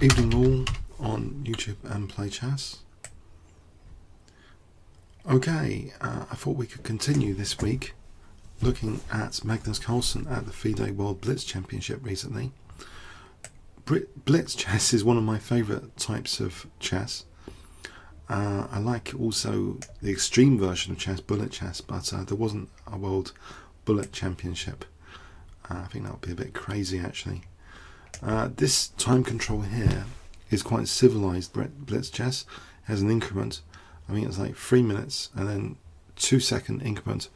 Evening all on YouTube and PlayChess. Okay, I thought we could continue this week looking at Magnus Carlsen at the FIDE World Blitz Championship recently. Blitz chess is one of my favourite types of chess. I like also the extreme version of chess, bullet chess, but there wasn't a World Bullet Championship. I think that would be a bit crazy actually. This time control here is quite civilized blitz chess. It has an increment. I mean, it's like 3 minutes and then 2-second increment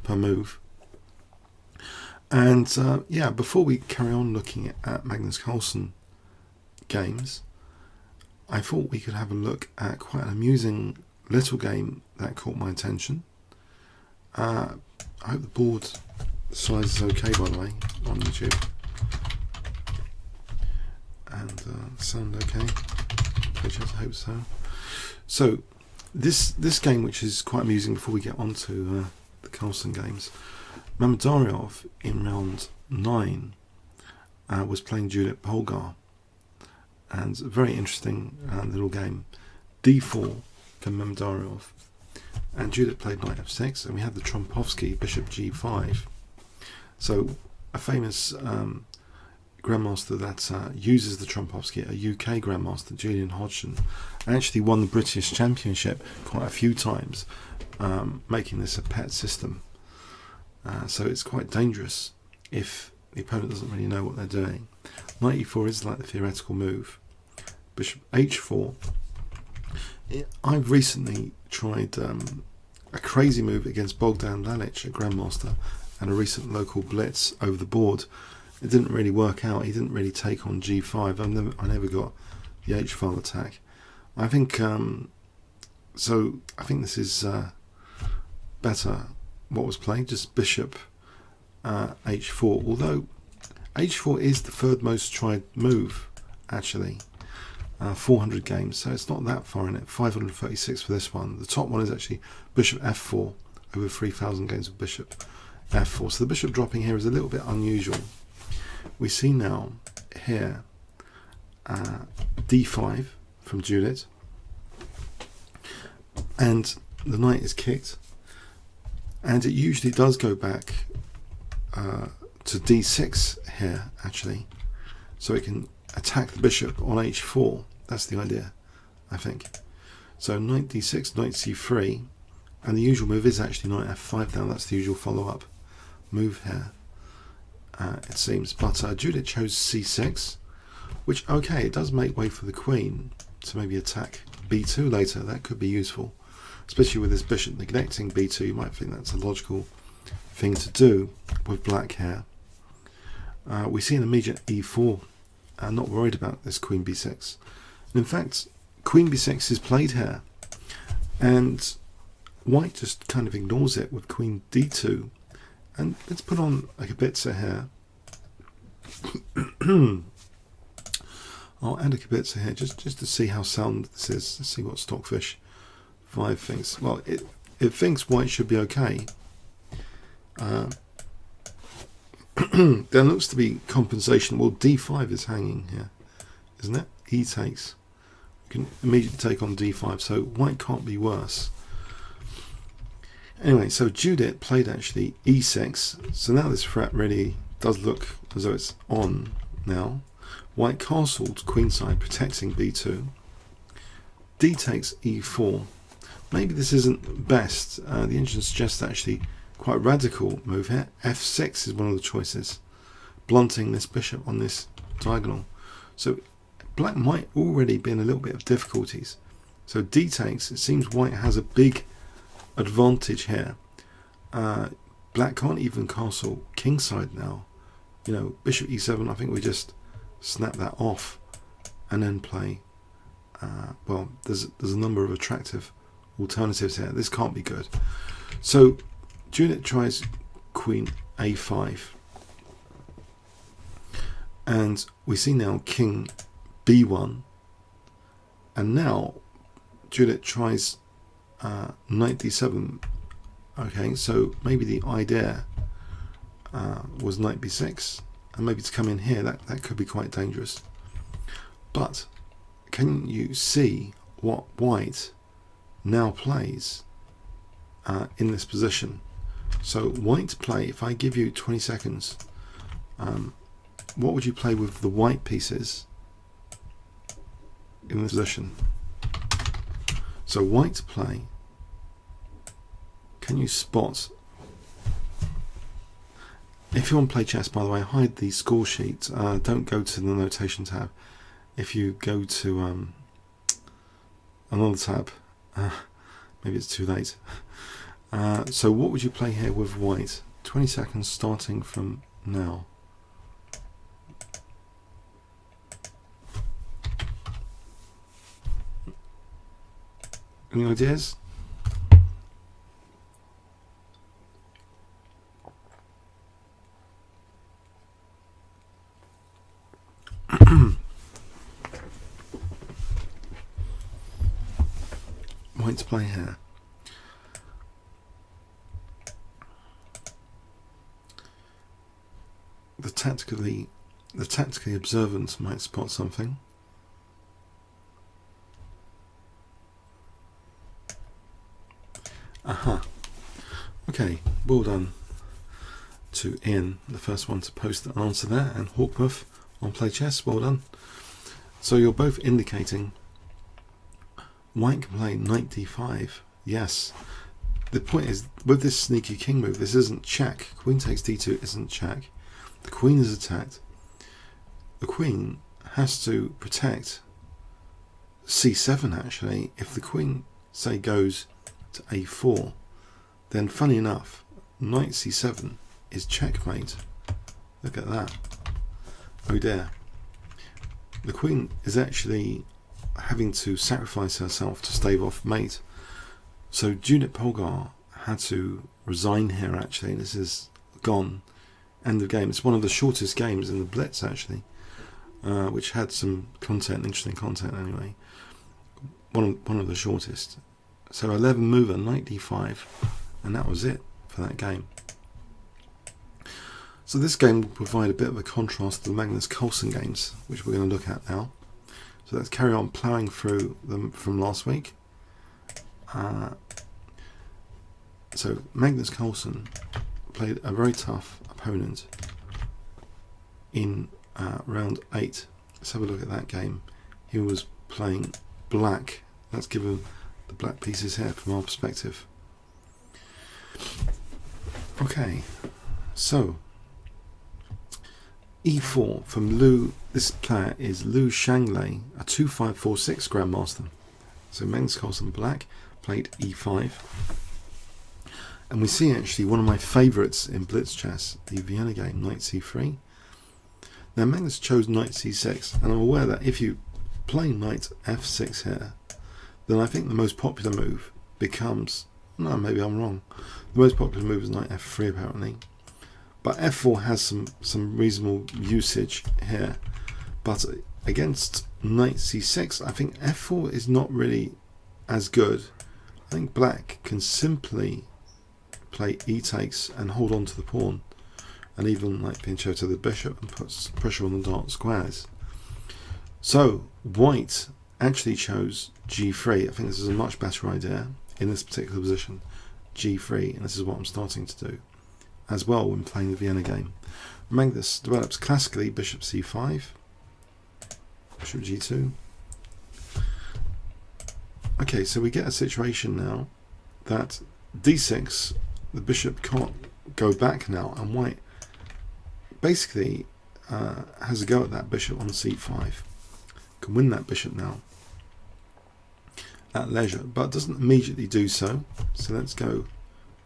per move. And yeah, before we carry on looking at Magnus Carlsen games, I thought we could have a look at quite an amusing little game that caught my attention. I hope the board size is okay, by the way, on YouTube. And sound okay? I hope so. So this game, which is quite amusing, before we get on to the Carlsen games, Mamedyarov in round 9 was playing Judit Polgar, and a very interesting little game. D4 from Mamedyarov, and Judit played knight f6, and we had the Trompovsky bishop g5. So a famous grandmaster that uses the Trompovsky, a UK grandmaster, Julian Hodgson, actually won the British Championship quite a few times, making this a pet system. So it's quite dangerous if the opponent doesn't really know what they're doing. Knight e4 is like the theoretical move. Bishop h4. I've recently tried a crazy move against Bogdan Lalic, a grandmaster, and a recent local blitz over the board. It didn't really work out. He didn't really take on g5. I never got the h-file attack. I think so. I think this is better. What was played, just bishop h4. Although h4 is the third most tried move, actually. 400 games, so it's not that far in it. 536 for this one. The top one is actually bishop f4, over 3,000 games of bishop f4. So the bishop dropping here is a little bit unusual. We see now here d5 from Judit, and the knight is kicked, and it usually does go back to d6 here actually, so it can attack the bishop on h4. That's the idea, I think. So knight d6, knight c3, and the usual move is actually knight f5 now. That's the usual follow-up move here, it seems. But Judit chose c6, which, okay, it does make way for the queen to maybe attack b2 later. That could be useful, especially with this bishop neglecting b2. You might think that's a logical thing to do with black here. We see an immediate e4. Not worried about this queen b6. And in fact, queen b6 is played here, and white just kind of ignores it with queen d2. And let's put on a Kb1 here. I'll add a Kb1 here just to see how sound this is. Let's see what Stockfish 5 thinks. Well, it thinks white should be okay. There looks to be compensation. Well, d5 is hanging here, isn't it? E takes. You can immediately take on d5, so white can't be worse. Anyway, so Judit played actually e6, so now this threat really does look as though it's on now. White castled queenside, protecting b2. D takes e4. Maybe this isn't best. The engine suggests actually quite a radical move here. f6 is one of the choices, blunting this bishop on this diagonal. So black might already be in a little bit of difficulties. So d takes. It seems white has a big advantage here. Black can't even castle kingside now. You know, bishop e7. I think we just snap that off and then play. Well, there's a number of attractive alternatives here. This can't be good. So Judit tries queen a5, and we see now king b1, and now Judit tries knight d7. Okay, so maybe the idea was knight b6, and maybe to come in here, that could be quite dangerous. But can you see what white now plays in this position? So white play, if I give you 20 seconds, what would you play with the white pieces in this position? So white play, can you spot? If you want to play chess, by the way, hide the score sheet. Don't go to the notation tab. If you go to another tab, maybe it's too late. So what would you play here with white? 20 seconds starting from now. Any ideas? White's play here. The tactically observant might spot something. Aha. Okay, well done to Ian, the first one to post the answer there, and Hawkmuff on Play Chess, well done. So you're both indicating white can play knight d5. Yes. The point is, with this sneaky king move, this isn't check. Queen takes d2 isn't check. The queen is attacked. The queen has to protect c7 actually. If the queen, say, goes to a4, then funny enough, knight c7 is checkmate. Look at that. Oh dear. The queen is actually having to sacrifice herself to stave off mate. So Judit Polgar had to resign here actually. This is gone. End of game. It's one of the shortest games in the Blitz actually, which had some content, interesting content anyway. One of the shortest. So 11 mover, knight d5, and that was it for that game. So this game will provide a bit of a contrast to the Magnus Carlsen games, which we're going to look at now. So let's carry on ploughing through them from last week. So Magnus Carlsen played a very tough opponent in round 8. Let's have a look at that game. He was playing black. Let's give him the black pieces here from our perspective. Okay, so e4 from Lou. This player is Lou Shanglei, a 2546 Grandmaster. So Magnus Carlsen black played e5. And we see actually one of my favourites in Blitz chess, the Vienna game, knight c3. Now Magnus chose knight c6, and I'm aware that if you play knight f6 here, then I think the most popular move becomes, no, maybe I'm wrong, the most popular move is knight f3 apparently. But f4 has some reasonable usage here. But against knight c6, I think f4 is not really as good. I think black can simply play e takes and hold on to the pawn, and even like pinch out to the bishop and puts pressure on the dark squares. So white actually chose g3. I think this is a much better idea in this particular position, g3, and this is what I'm starting to do as well when playing the Vienna game. Magnus develops classically bishop c5, bishop g2. Okay, so we get a situation now that d6, the bishop can't go back now, and white basically has a go at that bishop on c5. Can win that bishop now at leisure, but doesn't immediately do so. So let's go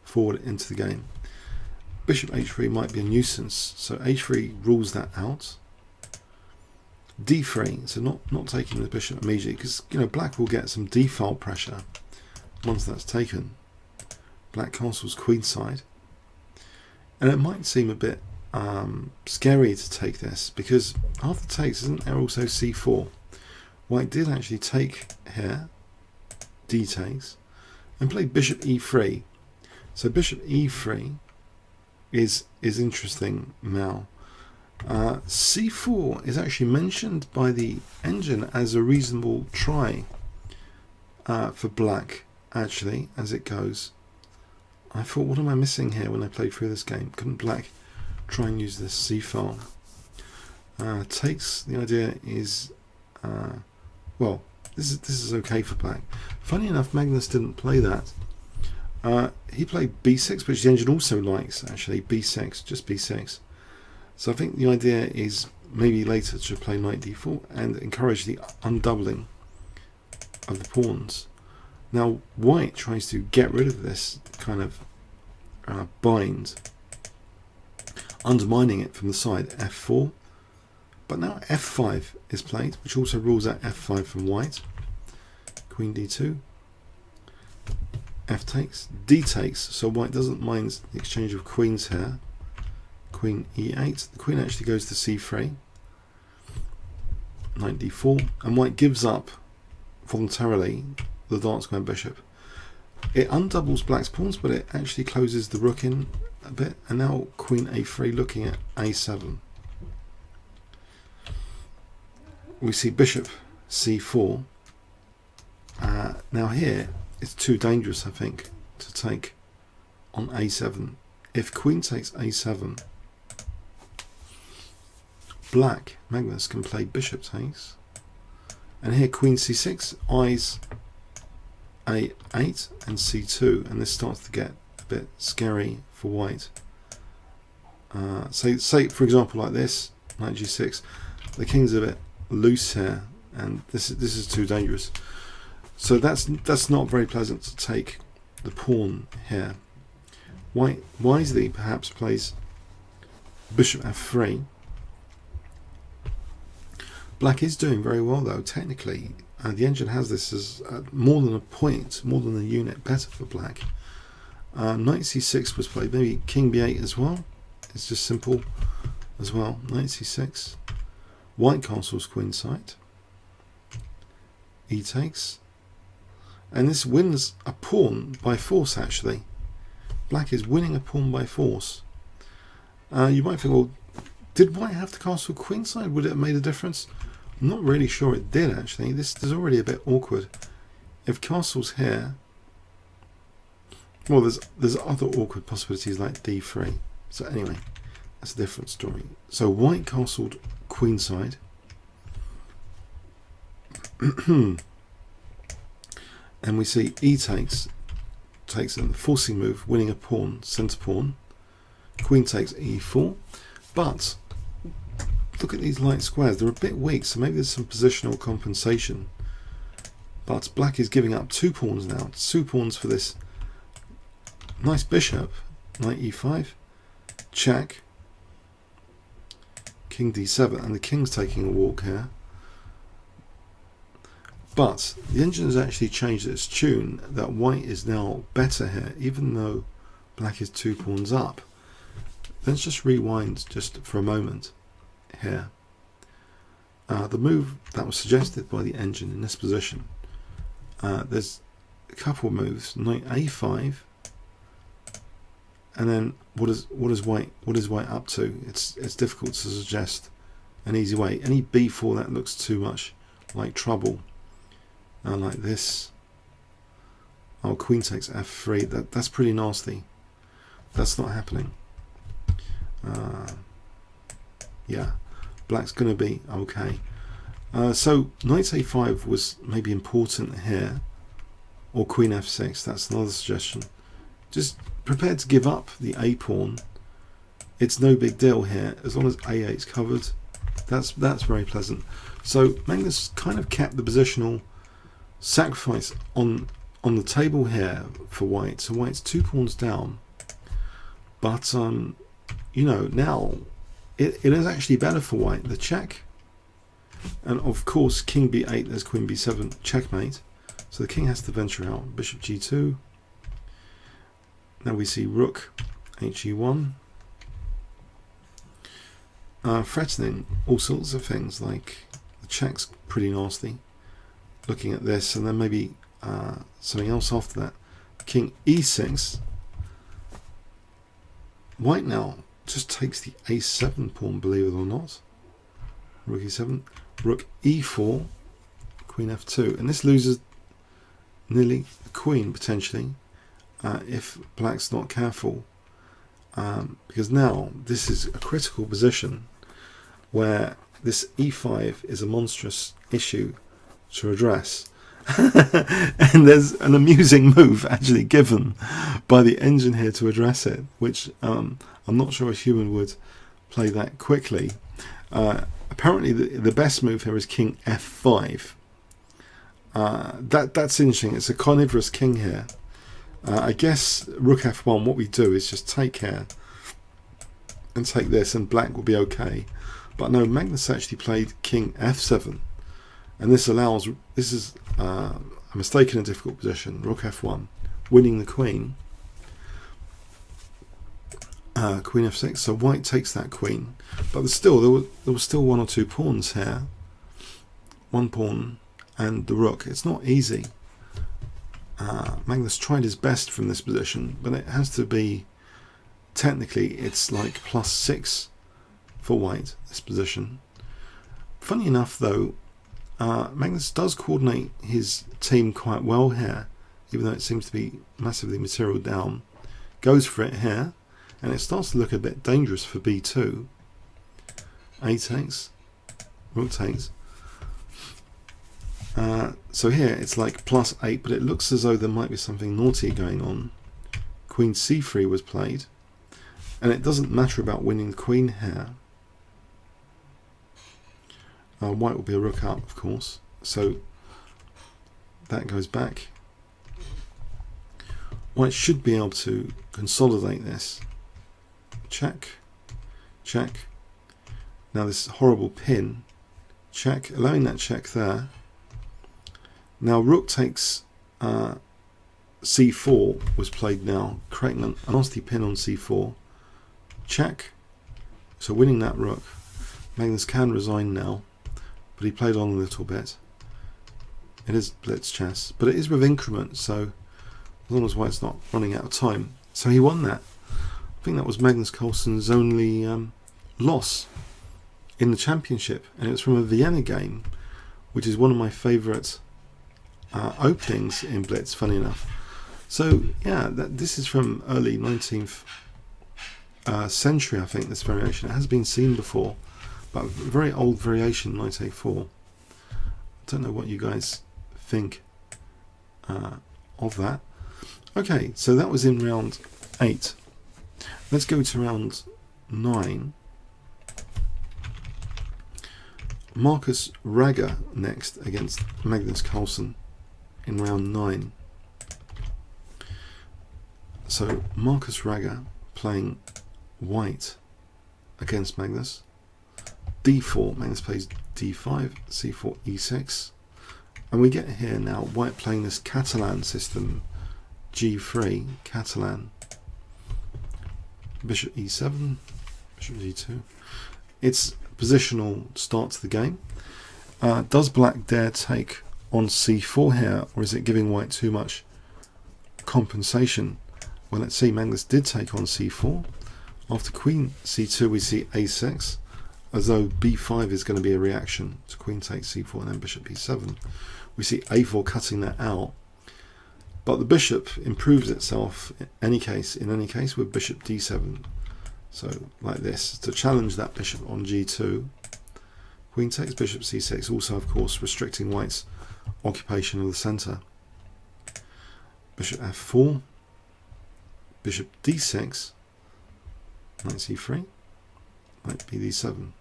forward into the game. Bishop h3 might be a nuisance, so h3 rules that out. d3, so not taking the bishop immediately, because black will get some d-file pressure once that's taken. Black castles queenside, and it might seem a bit scary to take this, because after takes, isn't there also c4? White did actually take here, d takes, and played bishop e3. So bishop e3 is interesting now. c4 is actually mentioned by the engine as a reasonable try for black, actually, as it goes. I thought, what am I missing here when I played through this game? Couldn't black try and use this c file? Takes, the idea is, well, this is okay for black. Funny enough, Magnus didn't play that. He played b6, which the engine also likes, actually, b6, just b6. So I think the idea is maybe later to play knight d4 and encourage the undoubling of the pawns. Now white tries to get rid of this kind of bind, undermining it from the side, f4. But now f5 is played, which also rules out f5 from white. Queen d2. F takes, d takes, so white doesn't mind the exchange of queens here. Queen e8, the queen actually goes to c3. Knight d4, and white gives up voluntarily the dark square bishop. It undoubles black's pawns, but it actually closes the rook in a bit, and now queen a3 looking at a7. We see bishop c4. Now here it's too dangerous, I think, to take on a7. If queen takes a7, black, Magnus, can play bishop takes, and here queen c6 eyes a8 and c2, and this starts to get a bit scary for white. Say for example like this, knight g6, the king's a bit loose here, and this is too dangerous. So that's not very pleasant to take the pawn here. White wisely perhaps plays bishop f3. Black is doing very well though, technically. The engine has this as more than a point, more than a unit better for black. Knight c6 was played, maybe king b8 as well. It's just simple as well. Knight c6. White castles queenside. E takes. And this wins a pawn by force, actually. Black is winning a pawn by force. You might think, well, did white have to castle queenside? Would it have made a difference? I'm not really sure it did, actually. This is already a bit awkward. If castle's here, well, there's other awkward possibilities like d3. So anyway, that's a different story. So white castled queenside. And we see e takes a forcing move, winning a pawn, centre pawn. Queen takes e4, but look at these light squares, they're a bit weak, so maybe there's some positional compensation. But black is giving up 2 pawns now, 2 pawns for this nice bishop. Knight e5, check, king d7, and the king's taking a walk here. But the engine has actually changed its tune, that white is now better here, even though black is 2 pawns up. Let's just rewind just for a moment here. The move that was suggested by the engine in this position, there's a couple of moves. Knight a5, and then what is white up to? It's difficult to suggest an easy way. Any b4 that looks too much like trouble. Like this. Oh, queen takes f3. That's pretty nasty. That's not happening. Yeah, black's going to be okay. So knight a5 was maybe important here, or queen f6. That's another suggestion. Just prepare to give up the a pawn. It's no big deal here as long as a8's covered. That's very pleasant. So Magnus kind of kept the positional sacrifice on the table here for white. So white's 2 pawns down, but you know, now it is actually better for white. The check, and of course king b8, there's queen b7, checkmate. So the king has to venture out. Bishop g2. Now we see rook he1, threatening all sorts of things, like the check's pretty nasty. Looking at this, and then maybe something else after that. King e6. White now just takes the a7 pawn, believe it or not. Rook e7, rook e4, queen f2, and this loses nearly the queen potentially if black's not careful, because now this is a critical position where this e5 is a monstrous issue to address. And there's an amusing move actually given by the engine here to address it, which I'm not sure a human would play that quickly. Apparently the best move here is king f5. That's interesting. It's a carnivorous king here. I guess rook f1, what we do is just take here and take this, and black will be okay. But no, Magnus actually played king f7, and this allows, this is a mistake in a difficult position, rook f1, winning the queen. Queen f6, so white takes that queen, but there was still one or two pawns here, one pawn and the rook. It's not easy. Magnus tried his best from this position, but it has to be, technically it's like +6 for white, this position. Funny enough though, Magnus does coordinate his team quite well here, even though it seems to be massively material down. Goes for it here, and it starts to look a bit dangerous for b2. A takes, rook takes. So here it's like +8, but it looks as though there might be something naughty going on. Queen c3 was played, and it doesn't matter about winning the queen here. White will be a rook up, of course, so that goes back. White should be able to consolidate this. Check, check. Now this horrible pin, check, allowing that check there. Now rook takes c4 was played now, creating a nasty pin on c4. Check, so winning that rook. Magnus can resign now, but he played on a little bit. It is Blitz chess, but it is with increment, so as long as white's not running out of time. So he won that. I think that was Magnus Carlsen's only loss in the championship, and it was from a Vienna game, which is one of my favourite openings in Blitz, funny enough. So yeah, this is from early 19th century, I think, this variation. It has been seen before, but a very old variation, knight a4. I don't know what you guys think of that. Okay, so that was in round 8. Let's go to round 9. Marcus Raga next against Magnus Carlsen in round 9. So Marcus Raga playing white against Magnus. d4, Magnus plays d5, c4, e6. And we get here now white playing this Catalan system, g3, Catalan. Bishop e7, bishop g2. It's positional start to the game. Does black dare take on c4 here, or is it giving white too much compensation? Well, let's see, Magnus did take on c4. After queen c2 we see a6, as though b5 is going to be a reaction to queen takes c4 and then bishop e7. We see a4 cutting that out, but the bishop improves itself in any case with bishop d7. So like this, to challenge that bishop on g2. Queen takes bishop c6, also of course restricting white's occupation of the centre. Bishop f4, bishop d6, knight c3, knight bd7.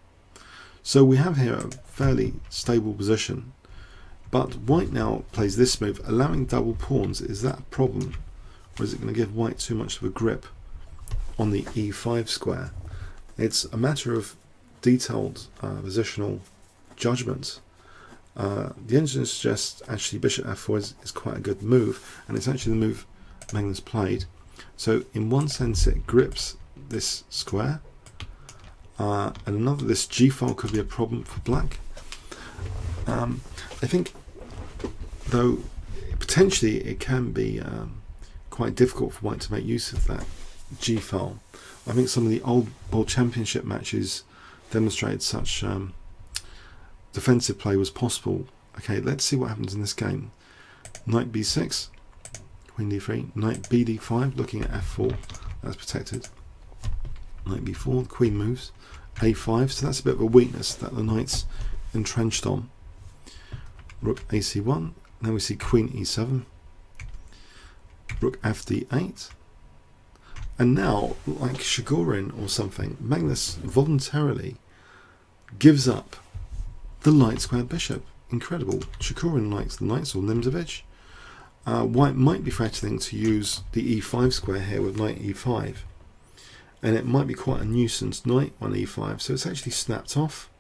So we have here a fairly stable position, but white now plays this move, allowing double pawns. Is that a problem, or is it going to give white too much of a grip on the e5 square? It's a matter of detailed positional judgment. The engine suggests actually bishop f4 is quite a good move, and it's actually the move Magnus played. So in one sense it grips this square, and another, this g file could be a problem for black. I think though potentially it can be quite difficult for white to make use of that G file. I think some of the old World Championship matches demonstrated such defensive play was possible. Okay, let's see what happens in this game. Knight B6, Queen D3, Knight BD5, looking at F4, that's protected. Knight B4, Queen moves, A5, so that's a bit of a weakness that the knight's entrenched on. Rook AC1, now we see Queen E7, Rook FD8, and now, like Shakhriyar or something, Magnus voluntarily gives up the light squared bishop. Incredible. Shakhriyar likes the knights or Nd7. White might be threatening to use the E5 square here with Knight E5, and it might be quite a nuisance. Knight on E5, so it's actually snapped off,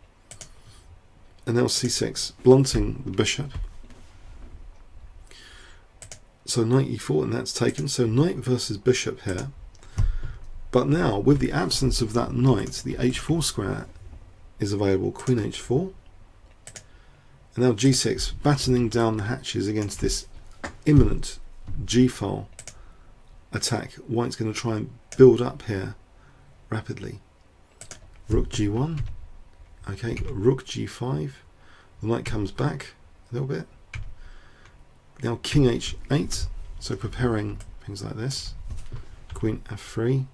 and now C6, blunting the bishop. So Knight E4, and that's taken. So knight versus bishop here. But now, with the absence of that knight, the H4 square is available. Queen H4, and now G6, battening down the hatches against this imminent G-file attack. White's going to try and build up here rapidly. Rook G1, okay, Rook G5, the knight comes back a little bit. Now King H8, so preparing things like this. Queen F3,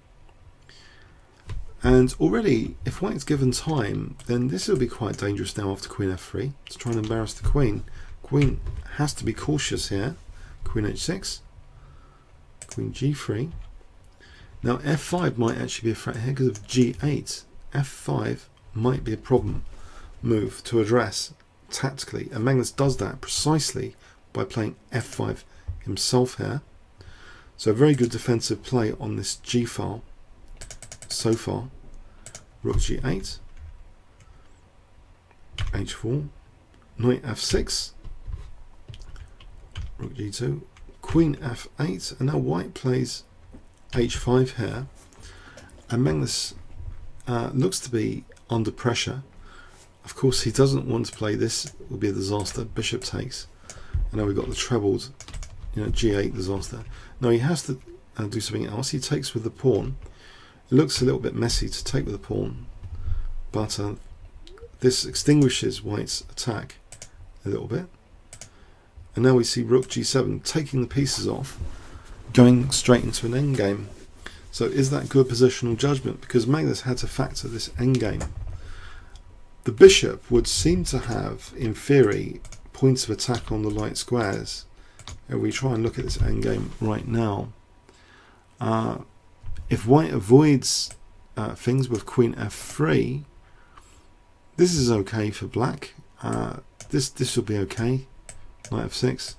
and already if White's given time, then this will be quite dangerous now after Queen F3 to try and embarrass the Queen. Queen has to be cautious here. Queen H6, Queen G3. Now F5 might actually be a threat here because of G8. F5 might be a problem move to address tactically, and Magnus does that precisely by playing F5 himself here. So a very good defensive play on this G file so far. Rook G8, H4, Knight F6, Rook G2, Queen F8, and now White plays H5 here, and Magnus looks to be under pressure. Of course, he doesn't want to play this. It will be a disaster. Bishop takes, and now we've got the trebled, G8 disaster. Now he has to do something else. He takes with the pawn. It looks a little bit messy to take with the pawn, but this extinguishes White's attack a little bit. And now we see Rook G7 taking the pieces off, going straight into an endgame. So is that good positional judgment? Because Magnus had to factor this endgame. The bishop would seem to have, in theory, points of attack on the light squares. If we try and look at this endgame right now, if White avoids things with Queen F3, this is okay for Black. This will be okay. Knight F6,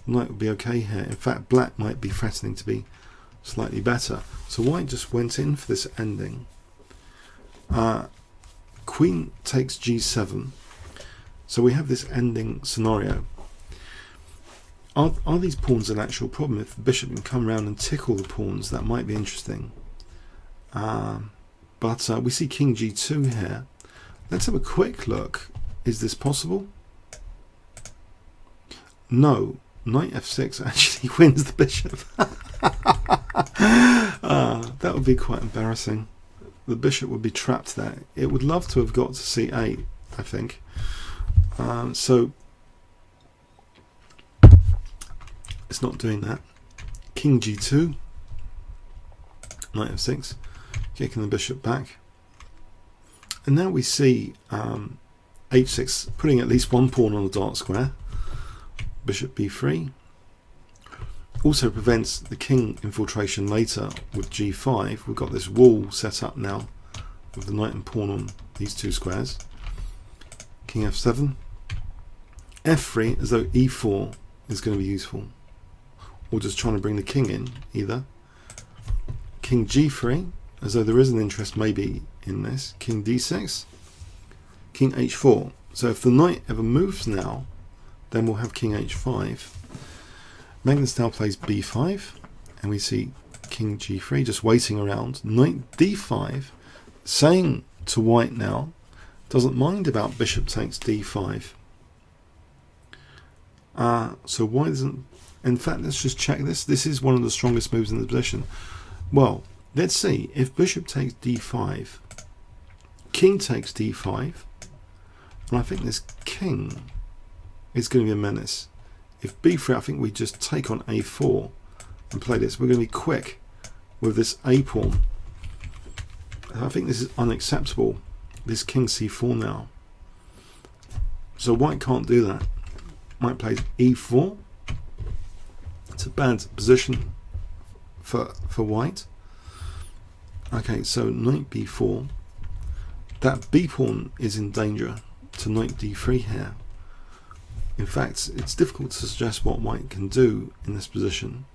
Knight will be okay here. In fact, Black might be threatening to be slightly better. So White just went in for this ending. Queen takes G7. So we have this ending scenario. Are these pawns an actual problem? If the bishop can come around and tickle the pawns, that might be interesting. But we see King G2 here. Let's have a quick look. Is this possible? No. Knight F6 actually wins the bishop. That would be quite embarrassing. The bishop would be trapped there. It would love to have got to C8, I think. So it's not doing that. King G2, Knight F6, kicking the bishop back. And now we see H6 putting at least one pawn on the dark square. Bishop B3 also prevents the king infiltration later with G5. We've got this wall set up now with the knight and pawn on these two squares. King F7, F3, as though E4 is going to be useful, or just trying to bring the king in either. King G3, as though there is an interest maybe in this. King D6, King H4. So if the knight ever moves now, then we'll have King H5. Magnus now plays B5, and we see King G3 just waiting around. Knight D5, saying to White now, doesn't mind about bishop takes D5. So White doesn't. In fact, let's just check this. This is one of the strongest moves in the position. Well, let's see, if bishop takes d5, king takes d5, and I think this king is going to be a menace. If b3, I think we just take on a4 and play this. We're going to be quick with this a pawn. I think this is unacceptable, this king c4 now. So white can't do that. White plays e4. It's a bad position for white. Okay, so knight b4. That b pawn is in danger to knight d3 here. In fact, it's difficult to suggest what white can do in this position.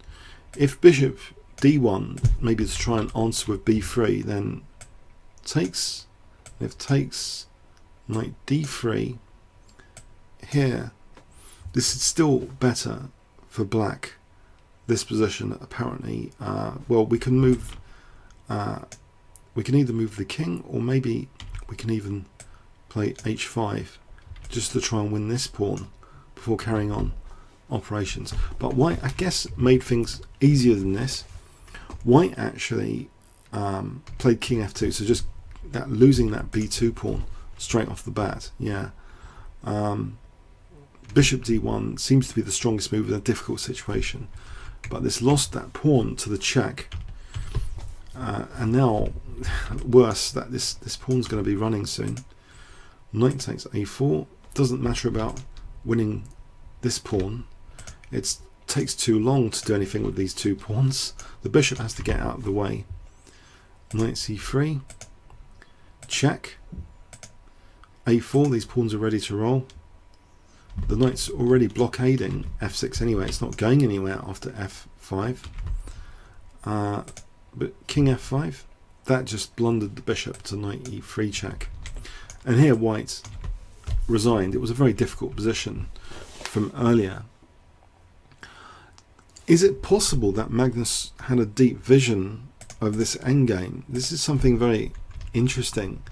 If bishop d1, maybe to try and answer with b3, then takes, if takes knight d3 here, this is still better for black, this position apparently. Well, we can move, we can either move the king, or maybe we can even play h5 just to try and win this pawn before carrying on operations. But white, I guess, made things easier than this. White actually played king f2, so just that losing that b2 pawn straight off the bat. Yeah. Bishop d1 seems to be the strongest move in a difficult situation, but this lost that pawn to the check, and now worse, that this pawn's going to be running soon. Knight takes a4. Doesn't matter about winning this pawn. It takes too long to do anything with these two pawns. The bishop has to get out of the way. Knight c3, check, a4. These pawns are ready to roll. The knight's already blockading f6 anyway. It's not going anywhere after f5. But king f5, that just blundered the bishop to knight e3 check. And here white resigned. It was a very difficult position from earlier. Is it possible that Magnus had a deep vision of this endgame? This is something very interesting.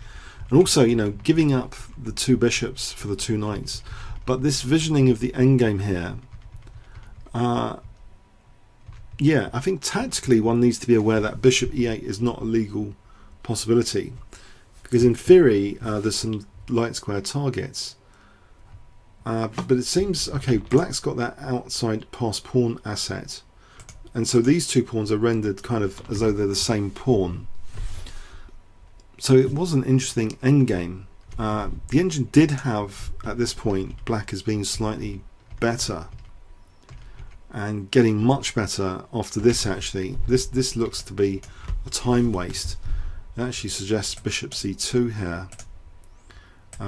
And also, you know, giving up the two bishops for the two knights. But this visioning of the endgame here, yeah, I think tactically one needs to be aware that bishop e8 is not a legal possibility. Because in theory, there's some light square targets. But it seems, okay, black's got that outside passed pawn asset. And so these two pawns are rendered kind of as though they're the same pawn. So it was an interesting endgame. The engine did have, at this point, black as being slightly better. And getting much better after this, actually. This looks to be a time waste. It actually suggests bishop c2 here.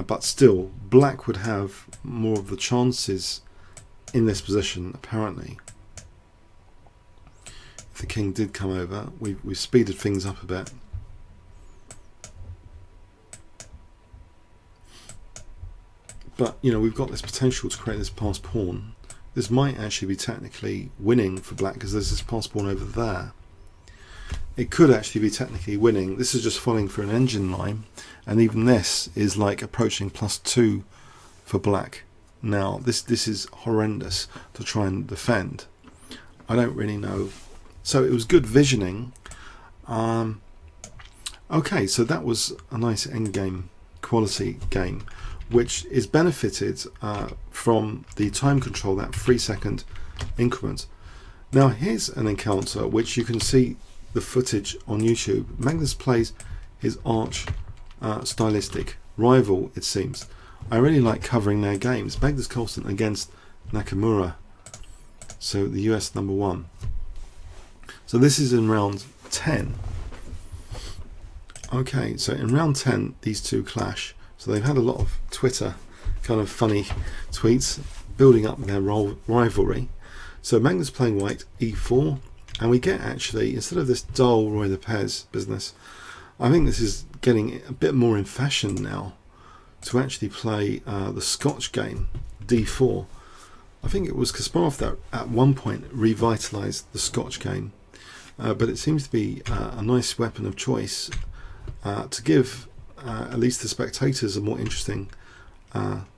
But still, black would have more of the chances in this position, apparently. If the king did come over, we've speeded things up a bit. But, you know, we've got this potential to create this passed pawn. This might actually be technically winning for black because there's this passed pawn over there. It could actually be technically winning. This is just falling for an engine line, and even this is like approaching +2 for black. Now this is horrendous to try and defend. I don't really know. So it was good visioning. Okay, so that was a nice endgame quality game, which is benefited from the time control, that 3-second increment. Now here's an encounter which you can see the footage on YouTube. Magnus plays his arch stylistic rival, it seems. I really like covering their games. Magnus Carlsen against Nakamura, so the US #1. So this is in round 10. Okay, so in round 10 these two clash. So they've had a lot of Twitter kind of funny tweets building up their rivalry. So Magnus playing white e4, and we get actually, instead of this dull Roy the Pez business, I think this is getting a bit more in fashion now to actually play the Scotch game, d4. I think it was Kasparov that at one point revitalized the Scotch game, but it seems to be a nice weapon of choice to give at least the spectators a more interesting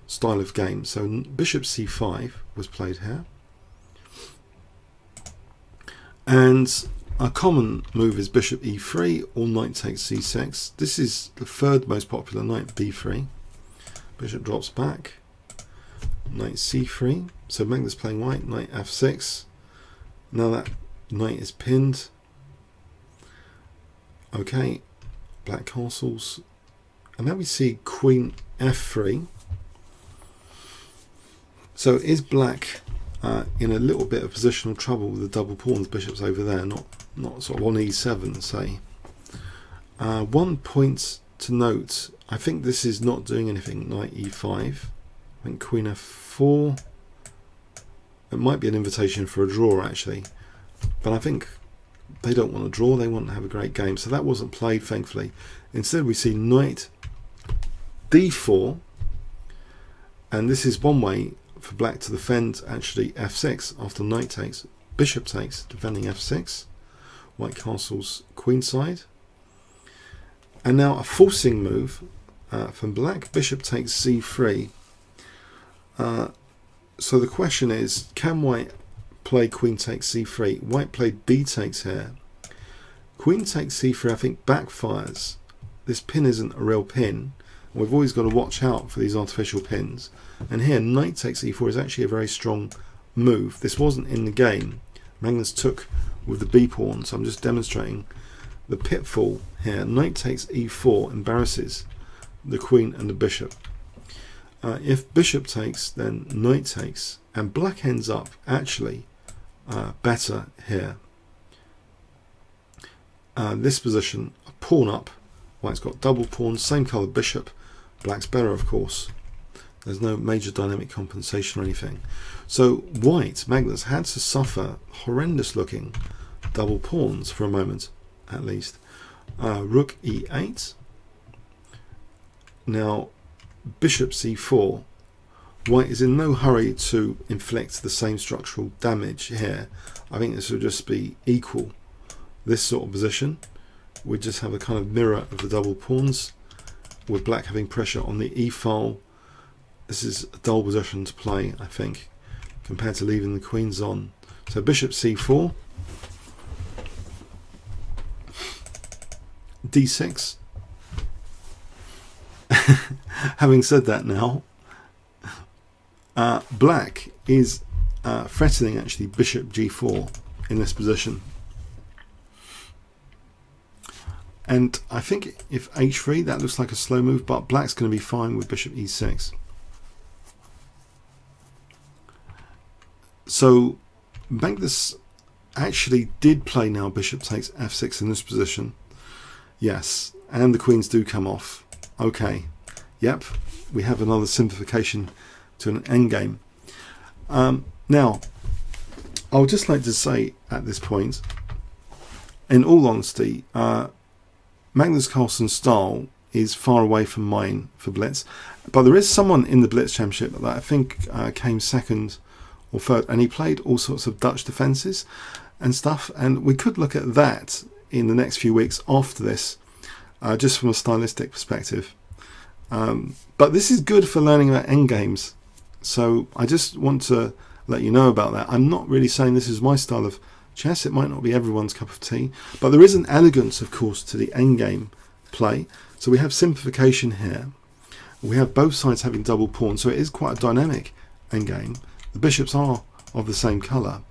style of game. So bishop c5 was played here, and a common move is bishop e3 or knight takes c6. This is the third most popular, knight b3. Bishop drops back, knight c3. So Magnus playing white, knight f6. Now that knight is pinned. Okay, black castles. And now we see queen f3. So is black in a little bit of positional trouble with the double pawns? Bishop's over there, not sort of on e7, say. One point to note, I think this is not doing anything. Knight e5. I think queen f4. It might be an invitation for a draw, actually. But I think they don't want to draw, they want to have a great game. So that wasn't played, thankfully. Instead, we see knight d4. And this is one way for black to defend actually f6 after knight takes. Bishop takes, defending f6. White castles queenside. And now a forcing move from black. Bishop takes c3. So the question is, can white play queen takes c3? White played b takes here. Queen takes c3 I think backfires. This pin isn't a real pin. We've always got to watch out for these artificial pins. And here knight takes e4 is actually a very strong move. This wasn't in the game. Magnus took with the b pawn, so I'm just demonstrating the pitfall here. Knight takes e4 embarrasses the queen and the bishop. If bishop takes, then knight takes, and black ends up actually better here. This position, a pawn up, white's got double pawns, same colour bishop, black's better of course. There's no major dynamic compensation or anything. So white, Magnus, had to suffer horrendous looking double pawns for a moment at least. Rook e8. Now bishop c4. White is in no hurry to inflict the same structural damage here. I think this will just be equal. This sort of position, we just have a kind of mirror of the double pawns, with black having pressure on the e file. This is a dull position to play, I think, compared to leaving the queens on. So bishop c4, d6. Having said that now, black is threatening actually bishop g4 in this position. And I think if h3, that looks like a slow move, but black's going to be fine with bishop e6. So Magnus actually did play now bishop takes f6 in this position. Yes, and the queens do come off. Okay, yep, we have another simplification to an endgame. Now, I would just like to say at this point, in all honesty, Magnus Carlsen's style is far away from mine for Blitz, but there is someone in the Blitz Championship that I think came second or third, and he played all sorts of Dutch defences and stuff, and we could look at that in the next few weeks after this, just from a stylistic perspective. But this is good for learning about endgames, so I just want to let you know about that. I'm not really saying this is my style of chess. It might not be everyone's cup of tea, but there is an elegance, of course, to the endgame play. So we have simplification here. We have both sides having double pawns, so it is quite a dynamic endgame. The bishops are of the same colour.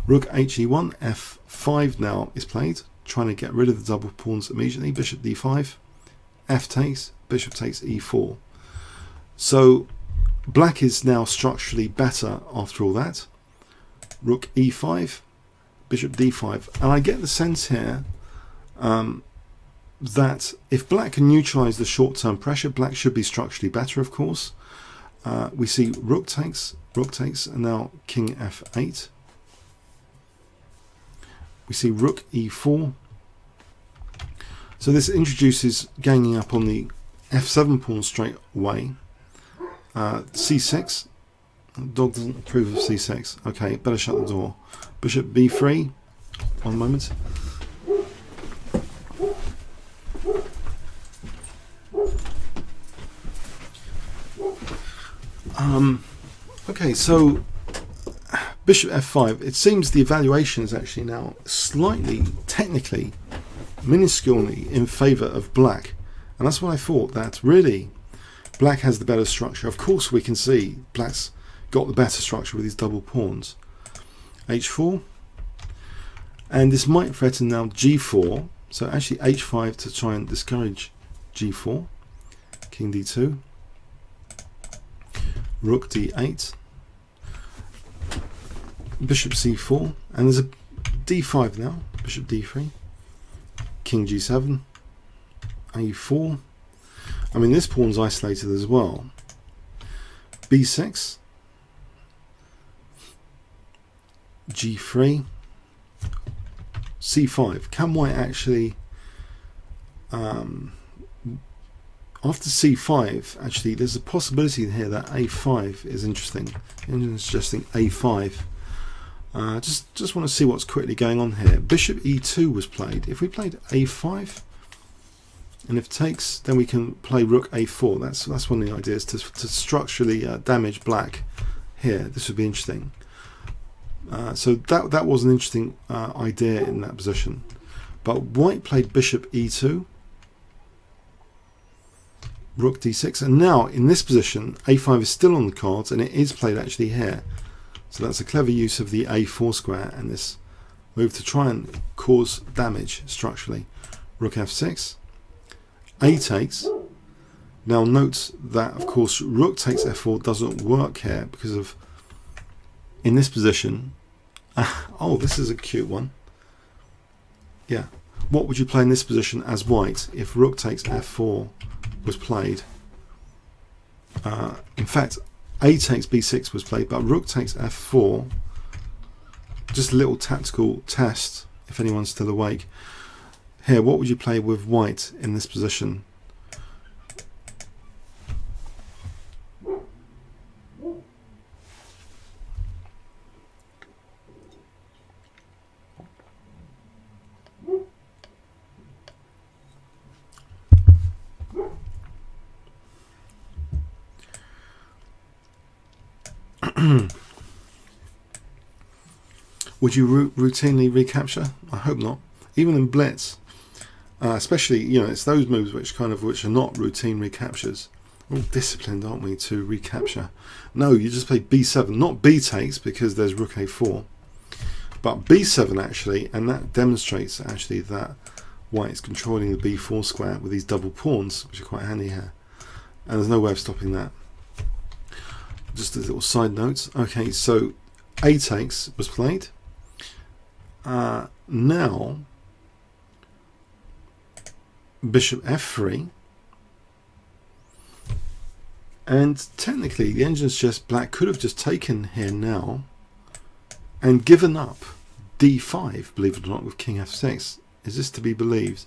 Rook he1, f5 now is played, trying to get rid of the double pawns immediately. Bishop d5, f takes, bishop takes e4. So black is now structurally better after all that. Rook e5, bishop d5, and I get the sense here that if black can neutralize the short-term pressure, black should be structurally better, of course. We see rook takes, and now king f8. We see rook e4. So this introduces ganging up on the f7 pawn straight away. c6. Dog doesn't approve of c6. Okay, better shut the door. Bishop b3. One moment. Okay, so Bishop f5, it seems the evaluation is actually now slightly, technically, minusculely in favour of black. And that's what I thought, that really black has the better structure. Of course we can see black's got the better structure with these double pawns. h4, and this might threaten now g4, so actually h5 to try and discourage g4, king d2, rook d8, bishop c4, and there's a d5 now, bishop d3, king g7, a4. I mean, this pawn's isolated as well. b6, g3, c5. Can white actually, after c5, actually there's a possibility here that a5 is interesting. I'm suggesting a5. Just want to see what's quickly going on here. Bishop e2 was played. If we played a5, and if takes, then we can play rook a4. That's one of the ideas, to structurally damage black here. This would be interesting. So that was an interesting idea in that position. But white played bishop e2, rook d6, and now in this position a5 is still on the cards, and it is played actually here. So that's a clever use of the a4 square and this move to try and cause damage structurally. Rook f6, a takes. Now note that of course rook takes f4 doesn't work here because of, in this position, oh, this is a cute one. Yeah, what would you play in this position as white if rook takes f4 was played? In fact, a takes b6 was played, but rook takes f4. Just a little tactical test, if anyone's still awake. Here, what would you play with white in this position? Would you routinely recapture? I hope not. Even in Blitz, especially, you know, it's those moves which are not routine recaptures. We're all disciplined, aren't we, to recapture? No, you just play b7, not b takes because there's rook a4, but b7 actually, and that demonstrates actually that white is controlling the b4 square with these double pawns, which are quite handy here, and there's no way of stopping that. Just a little side note. Okay, so a takes was played. Now bishop f3, and technically the engine suggests black could have just taken here now and given up d5, believe it or not, with king f6. Is this to be believed?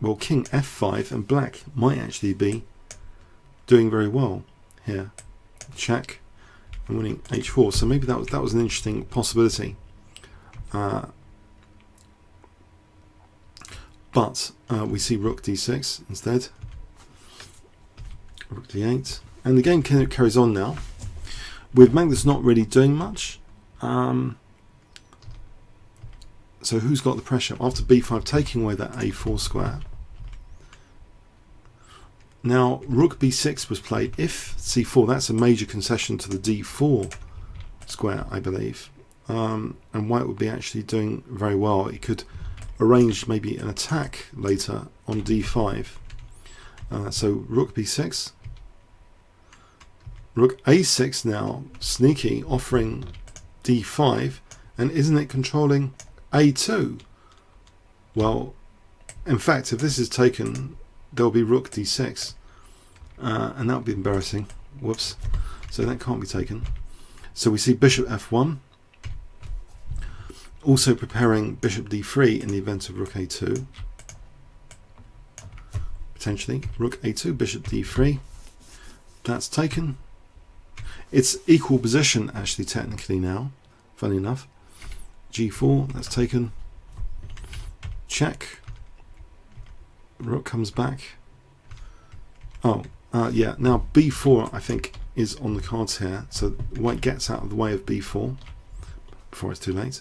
Well, king f5, and black might actually be doing very well here. Check. And winning h4, so maybe that was an interesting possibility, but we see rook d6 instead, rook d8, and the game carries on now with Magnus not really doing much. So who's got the pressure after b5, taking away that a4 square? Now rook b6 was played. If c4, that's a major concession to the d4 square, I believe, and white would be actually doing very well. He could arrange maybe an attack later on d5. So rook b6, rook a6 now, sneaky, offering d5, and isn't it controlling a2? Well, in fact, if this is taken, there'll be rook d6, and that would be embarrassing. Whoops. So that can't be taken. So we see bishop f1, also preparing bishop d3 in the event of rook a2. Potentially rook a2, bishop d3. That's taken. It's equal position actually technically now, funny enough. g4, that's taken. Check. Rook comes back. Oh, yeah, now b4 I think is on the cards here, so white gets out of the way of b4 before it's too late.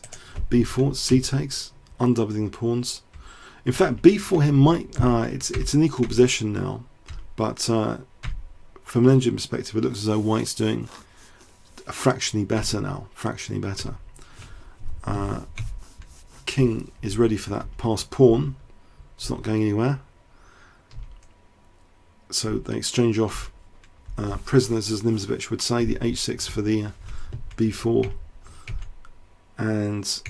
b4, c takes, undoubling the pawns. In fact, b4 here might, it's an equal position now, but from an engine perspective, it looks as though white's doing fractionally better now, fractionally better. King is ready for that passed pawn. It's not going anywhere. So they exchange off prisoners, as Nimzovich would say, the h6 for the b4, and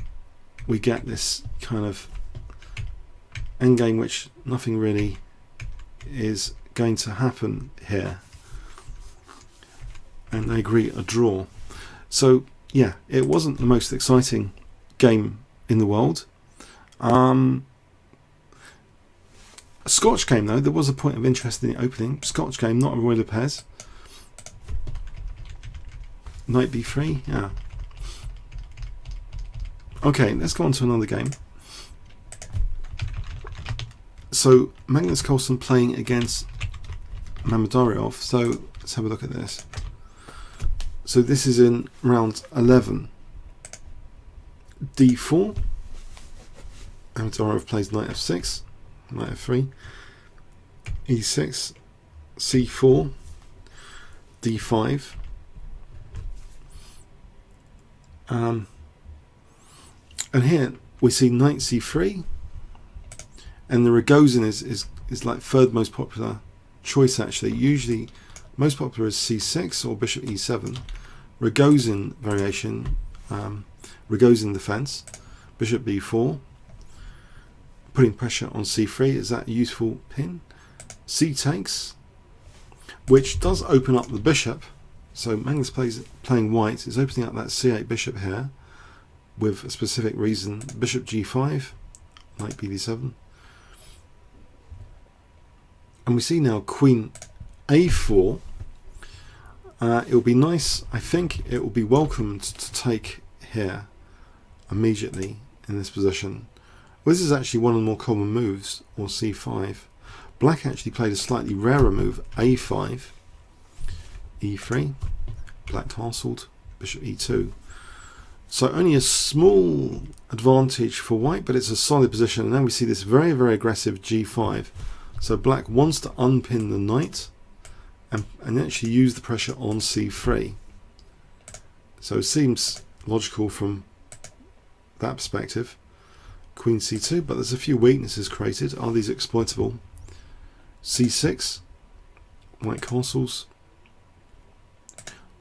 we get this kind of endgame which nothing really is going to happen here, and they agree a draw. So yeah, it wasn't the most exciting game in the world. A Scotch game though, there was a point of interest in the opening. Scotch game, not a royal pairs. Knight b3, yeah. Okay, let's go on to another game. So Magnus Carlsen playing against Mamedyarov. So let's have a look at this. So this is in round 11. d4. Mamedyarov plays knight f6. Knight f3, e6, c4, d5. And here we see knight c3, and the Rogozin is like third most popular choice actually. Usually most popular is c6 or bishop e7. Rogozin variation, Rogozin defense, bishop b4. Putting pressure on c3, is that a useful pin? C takes, which does open up the bishop. So Magnus playing white is opening up that c8 bishop here with a specific reason. Bishop g5, knight bd7. And we see now queen a4. It will be nice, I think it will be welcomed to take here immediately in this position. Well, this is actually one of the more common moves, or c5. Black actually played a slightly rarer move, a5, e3, black castled, bishop e2. So only a small advantage for white, but it's a solid position. And now we see this very, very aggressive g5. So black wants to unpin the knight and actually use the pressure on c3. So it seems logical from that perspective. Queen c2, but there's a few weaknesses created. Are these exploitable? c6, white castles,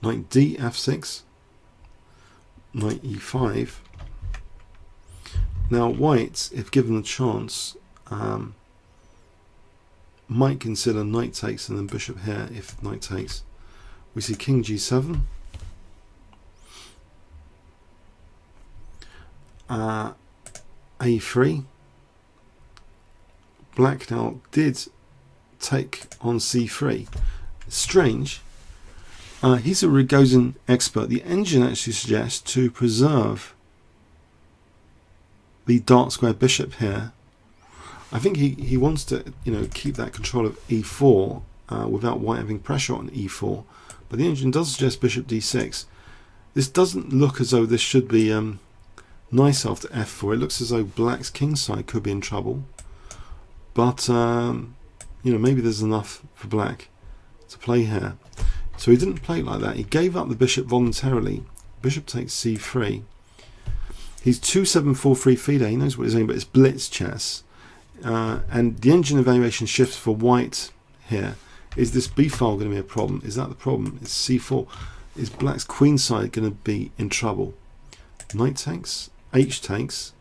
knight d f6, knight e5. Now white, if given the chance, might consider knight takes and then bishop here if knight takes. We see king g7, a3. Black now did take on c3. Strange. He's a Rogozin expert. The engine actually suggests to preserve the dark square bishop here. I think he wants to, keep that control of e4 without white having pressure on e4. But the engine does suggest bishop d6. This doesn't look as though this should be nice after f4. It looks as though black's king side could be in trouble, but maybe there's enough for black to play here. So he didn't play it like that. He gave up the bishop voluntarily. Bishop takes c3. He's 2-7-4-3 FIDE. He knows what he's doing, but it's Blitz chess. And the engine evaluation shifts for white here. Is this b file going to be a problem? Is that the problem? It's c4. Is black's queen side going to be in trouble? Knight takes, h takes,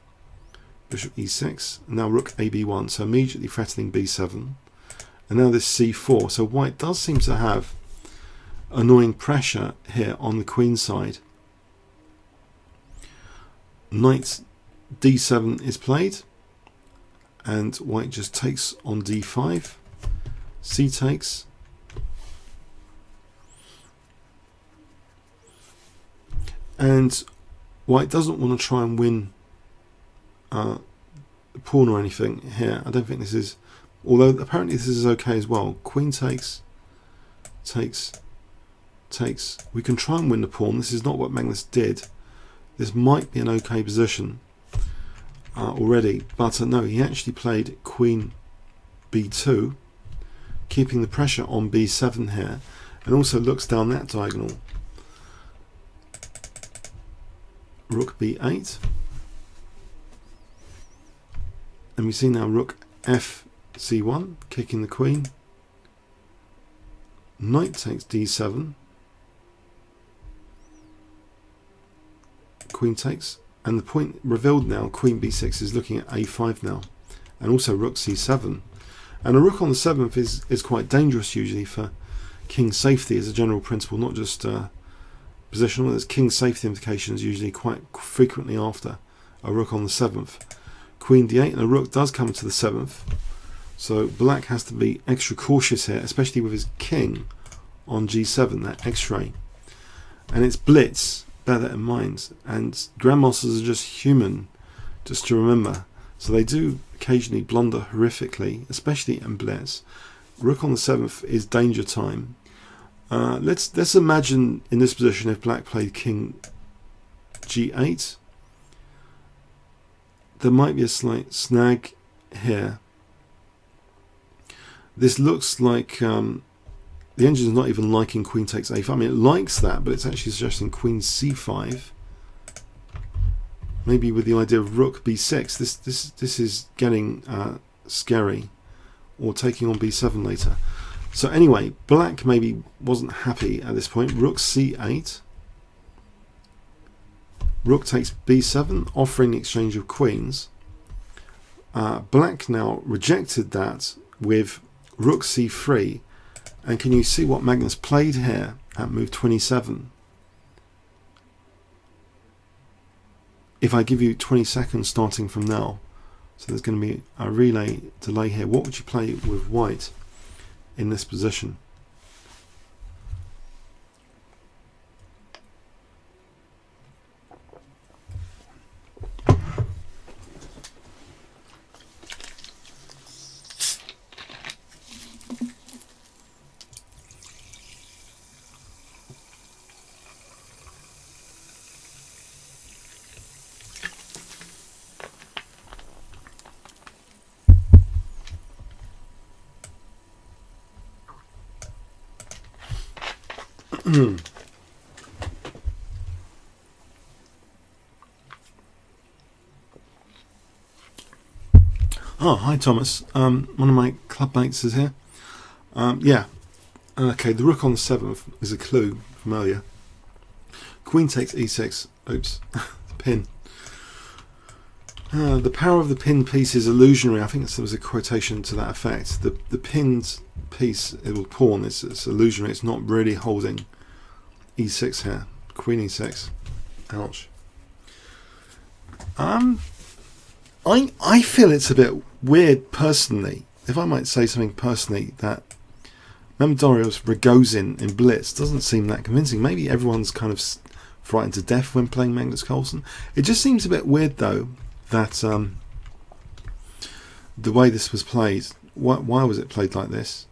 bishop e6, and now rook ab1, so immediately threatening b7, and now this c4. So white does seem to have annoying pressure here on the queen side. Knight d7 is played, and white just takes on d5, c takes, and white doesn't want to try and win the pawn or anything here. I don't think this is, although apparently this is okay as well. Queen takes, takes, takes. We can try and win the pawn. This is not what Magnus did. This might be an okay position already, but no, he actually played Queen B2, keeping the pressure on B7 here, and also looks down that diagonal. Rook B8, and we see now Rook FC1, kicking the queen. Knight takes D7, Queen takes, and the point revealed now, Queen B6 is looking at A5 now, and also Rook C7. And a rook on the 7th is quite dangerous usually for king safety as a general principle, not just positional. There's king safety implications usually quite frequently after a rook on the 7th. Queen D8, and a rook does come to the 7th. So black has to be extra cautious here, especially with his king on G7, that X-ray. And it's Blitz, bear that in mind. And grandmasters are just human, just to remember. So they do occasionally blunder horrifically, especially in Blitz. Rook on the 7th is danger time. Let's imagine in this position if black played king G8. There might be a slight snag here. This looks like the engine is not even liking queen takes a5. I mean, it likes that, but it's actually suggesting queen c5. Maybe with the idea of rook b6. This is getting scary, or taking on b7 later. So anyway, black maybe wasn't happy at this point. Rook c8. Rook takes b7, offering the exchange of queens. Black now rejected that with Rook c3, and can you see what Magnus played here at move 27? If I give you 20 seconds starting from now, so there's going to be a relay delay here, what would you play with white in this position? Oh, hi Thomas. One of my club mates is here. Yeah. Okay, the rook on the 7th is a clue from earlier. Queen takes e6. Oops, the pin. The power of the pinned piece is illusionary. I think there was a quotation to that effect. The pinned piece, it will pawn, it's illusionary. It's not really holding e6 here. Queen e6. Ouch. I feel it's a bit weird personally, if I might say something personally, that Mamedyarov Rogozin in Blitz doesn't seem that convincing. Maybe everyone's kind of frightened to death when playing Magnus Carlsen. It just seems a bit weird though that the way this was played. Why was it played like this?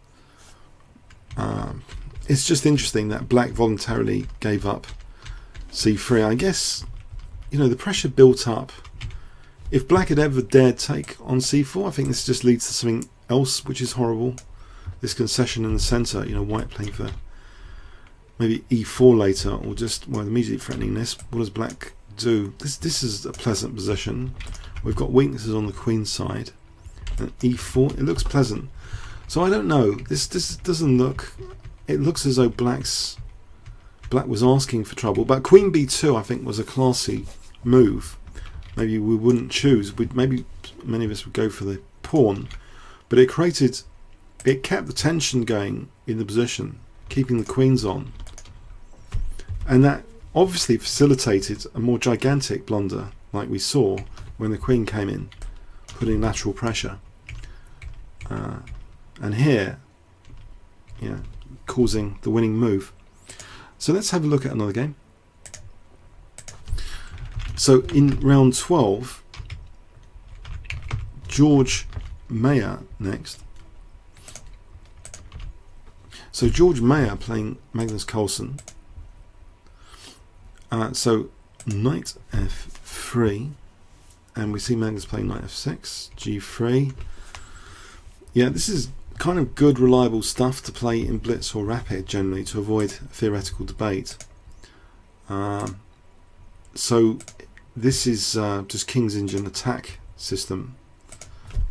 It's just interesting that black voluntarily gave up c3. I guess, you know, the pressure built up. If black had ever dared take on c4, I think this just leads to something else which is horrible. This concession in the centre, you know, white playing for maybe e4 later, or just, well, immediately threatening this. What does black do? This is a pleasant position. We've got weaknesses on the queen side. And e4, it looks pleasant. So I don't know. This doesn't look. It looks as though black was asking for trouble. But queen b2, I think, was a classy move. Maybe we wouldn't choose. Maybe many of us would go for the pawn, but it kept the tension going in the position, keeping the queens on, and that obviously facilitated a more gigantic blunder, like we saw when the queen came in, putting lateral pressure, and here, yeah, causing the winning move. So let's have a look at another game. So in round 12, George Meier next. So George Meier playing Magnus Carlsen. So knight f3, and we see Magnus playing knight f6, g3. Yeah, this is kind of good, reliable stuff to play in Blitz or Rapid generally to avoid theoretical debate. So this is just King's Engine attack system.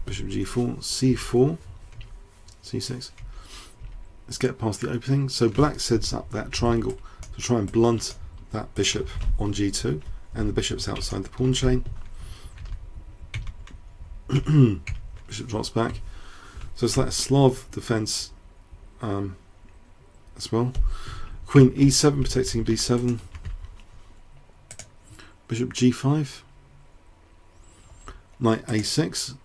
Bishop g4, c4, c6. Let's get past the opening. So black sets up that triangle to try and blunt that bishop on g2, and the bishop's outside the pawn chain. Bishop drops back. So it's like a Slav defense as well. Queen e7 protecting b7. Bishop g5. Knight a6.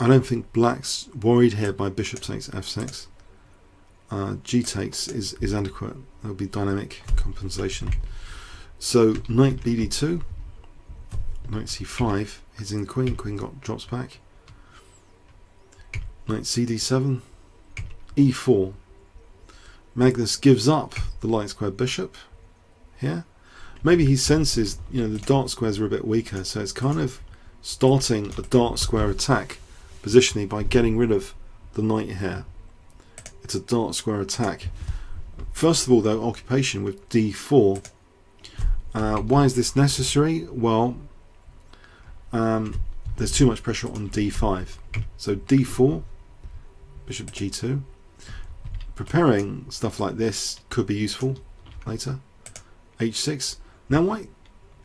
I don't think black's worried here by bishop takes f6. G takes is adequate. There'll be dynamic compensation. So knight bd2, knight c5, hitting the queen. Queen drops back. Knight cd7, e4. Magnus gives up the light square bishop here. Maybe he senses, you know, the dark squares are a bit weaker, so it's kind of starting a dark square attack positionally by getting rid of the knight here. It's a dark square attack. First of all, though, occupation with d4. Why is this necessary? Well, there's too much pressure on d5. So d4, bishop g2. Preparing stuff like this could be useful later. h6. Now white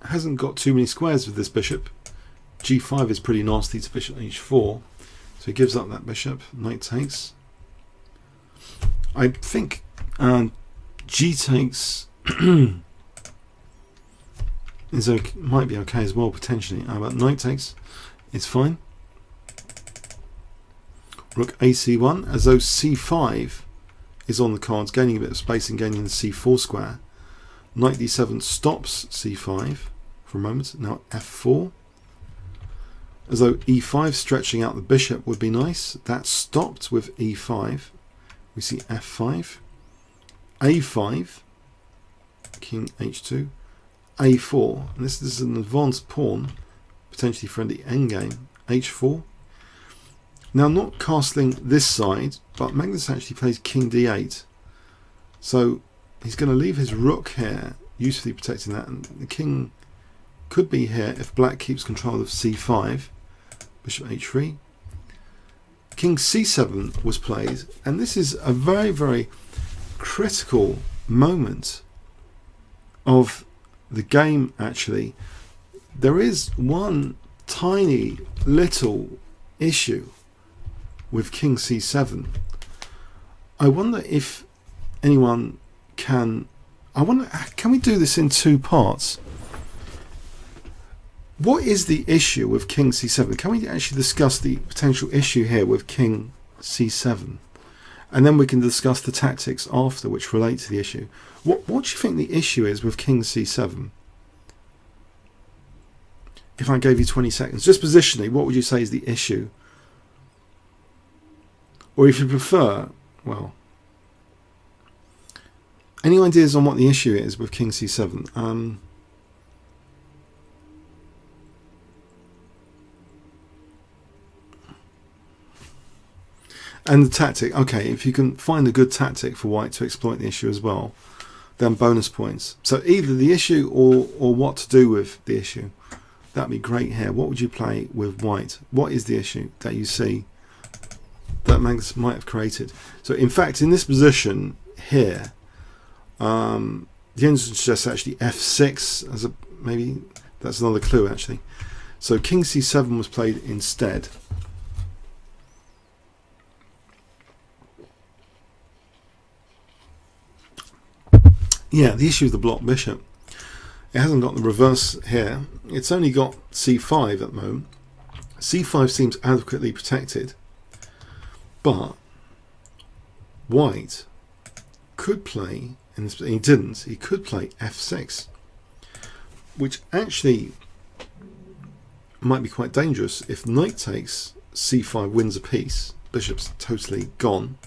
hasn't got too many squares with this bishop. g5 is pretty nasty to bishop h4. So he gives up that bishop. Knight takes. I think g takes is okay, might be okay as well potentially. But knight takes is fine. Rook ac1, as though c5 is on the cards, gaining a bit of space and gaining the c4 square. Knight d7 stops c5 for a moment. Now f4, as though e5 stretching out the bishop would be nice. That stopped with e5. We see f5, a5, king h2, a4, and this is an advanced pawn, potentially for the endgame, h4. Now, not castling this side, but Magnus actually plays king d8. So he's going to leave his rook here, usefully protecting that, and the king could be here if black keeps control of c5, bishop h3. King c7 was played, and this is a very, very critical moment of the game actually. There is one tiny little issue with king c7. I wonder if anyone can we do this in two parts? What is the issue with king c7? Can we actually discuss the potential issue here with king c7? And then we can discuss the tactics after which relate to the issue. What do you think the issue is with king c7? If I gave you 20 seconds, just positionally, what would you say is the issue? Or if you prefer, well, any ideas on what the issue is with king c7? And the tactic, okay, if you can find a good tactic for white to exploit the issue as well, then bonus points. So either the issue or what to do with the issue. That'd be great here. What would you play with white? What is the issue that you see that Magnus might have created? So in fact, in this position here, the engine suggests actually f6 as a, maybe that's another clue actually. So king c7 was played instead. Yeah, the issue is the blocked bishop. It hasn't got the reverse here. It's only got c5 at the moment. c5 seems adequately protected, but white could play, and he didn't, he could play f6, which actually might be quite dangerous. If knight takes, c5 wins a piece, bishop's totally gone.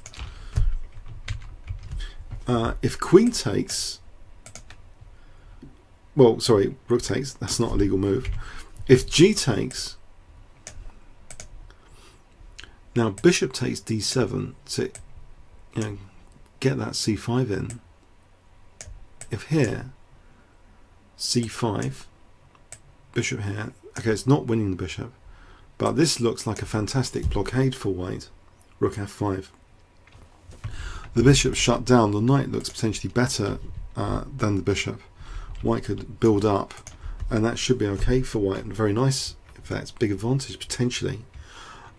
if queen takes, well, sorry, rook takes, that's not a legal move. If g takes, now bishop takes d7 to, you know, get that c5 in. If here, c5, bishop here, okay, it's not winning the bishop, but this looks like a fantastic blockade for white. Rook f5. The bishop shut down, the knight looks potentially better than the bishop. White could build up, and that should be okay for white, and very nice. In fact, big advantage potentially.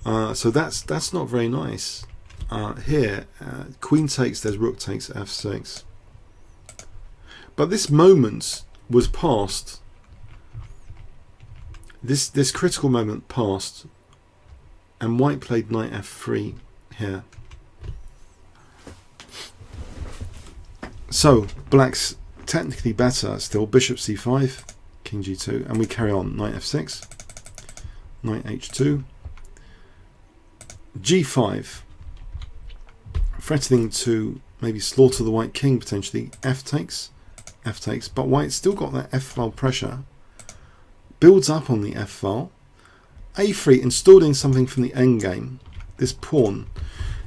So that's not very nice. Here, queen takes, there's rook takes f6. But this moment was past. This critical moment passed, and white played knight f3 here. So black's technically better still. Bishop c5, king g2, and we carry on. Knight f6, knight h2, g5, threatening to maybe slaughter the white king potentially. F takes, but white's still got that f file pressure. Builds up on the f file. a3, installing something from the endgame. This pawn,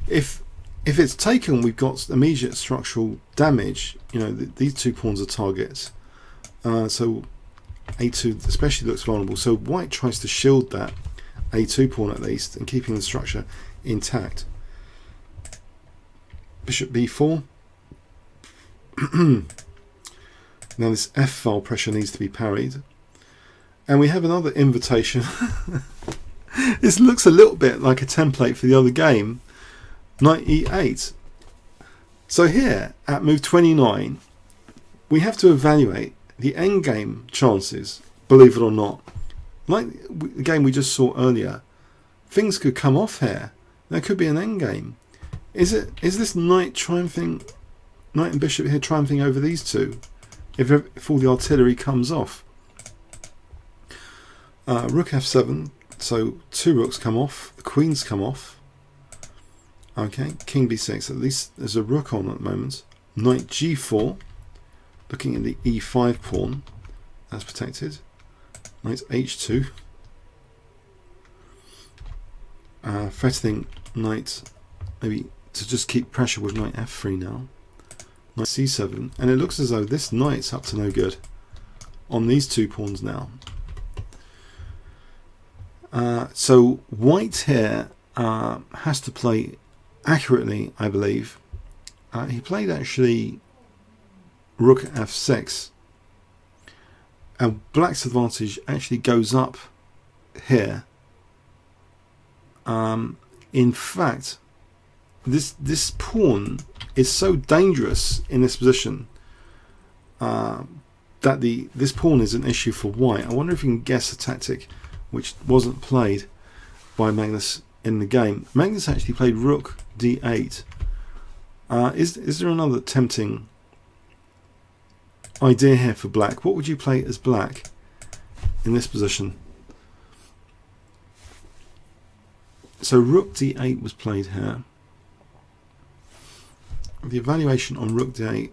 if it's taken, we've got immediate structural damage. You know, these two pawns are targets. So a2 especially looks vulnerable. So white tries to shield that a2 pawn at least, and keeping the structure intact. Bishop b4. Now this f file pressure needs to be parried. And we have another invitation. This looks a little bit like a template for the other game. Knight e8. So here at move 29, we have to evaluate the endgame chances, believe it or not. Like the game we just saw earlier, things could come off here. There could be an endgame. Is this knight triumphing, knight and bishop here triumphing over these two? If all the artillery comes off. Rook f7, so two rooks come off, the queens come off. Okay, king b6, at least there's a rook on at the moment. Knight g4, looking at the e5 pawn, that's protected. Knight h2, threatening knight, maybe to just keep pressure with knight f3 now. Knight c7, and it looks as though this knight's up to no good on these two pawns now. So white here has to play accurately, I believe. He played actually rook f6, and black's advantage actually goes up here. In fact, this pawn is so dangerous in this position that this pawn is an issue for white. I wonder if you can guess a tactic which wasn't played by Magnus in the game. Magnus actually played rook d8. Is there another tempting idea here for black? What would you play as black in this position? So rook d8 was played here. The evaluation on rook d8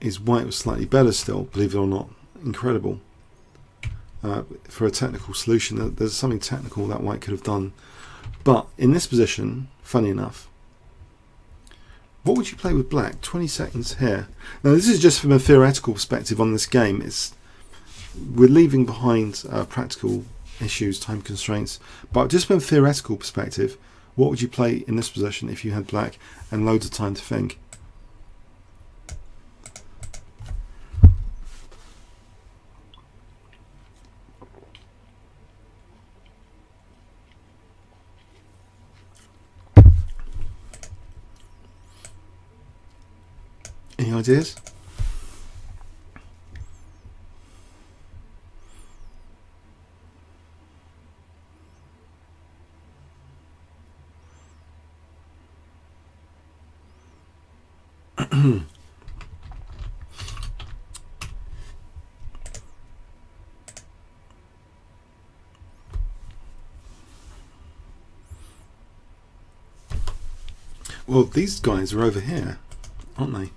is white was slightly better still, believe it or not. Incredible. For a technical solution, there's something technical that white could have done. But in this position, funny enough, what would you play with black? 20 seconds here. Now this is just from a theoretical perspective on this game. We're leaving behind practical issues, time constraints, but just from a theoretical perspective, what would you play in this position if you had black and loads of time to think? Any ideas? Well, these guys are over here, aren't they?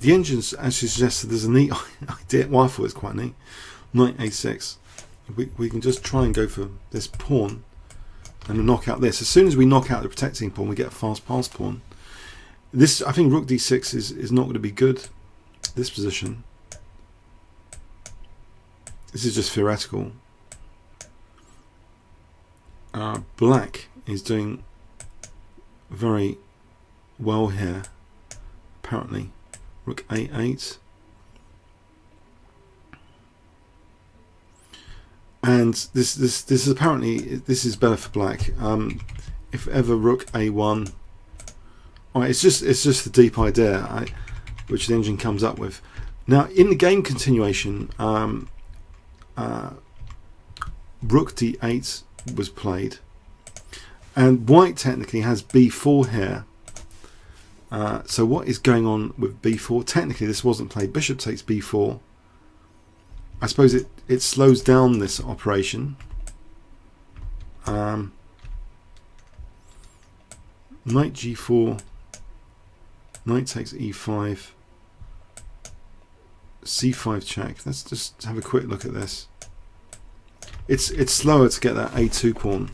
the engines actually suggested there's a neat idea. Well, I thought it's quite neat. Knight a6. We can just try and go for this pawn and knock out this. As soon as we knock out the protecting pawn, we get a fast pass pawn. This, I think, rook d6 is not going to be good. This position. This is just theoretical. Black is doing very well here, apparently. Rook a8. And this is apparently, this is better for black. If ever rook a1, alright, it's just the deep idea which the engine comes up with. Now in the game continuation, rook d8 was played, and white technically has b4 here. So what is going on with b4? Technically this wasn't played. Bishop takes b4. I suppose it slows down this operation. Knight g4, knight takes e5, c5 check. Let's just have a quick look at this. It's slower to get that a2 pawn.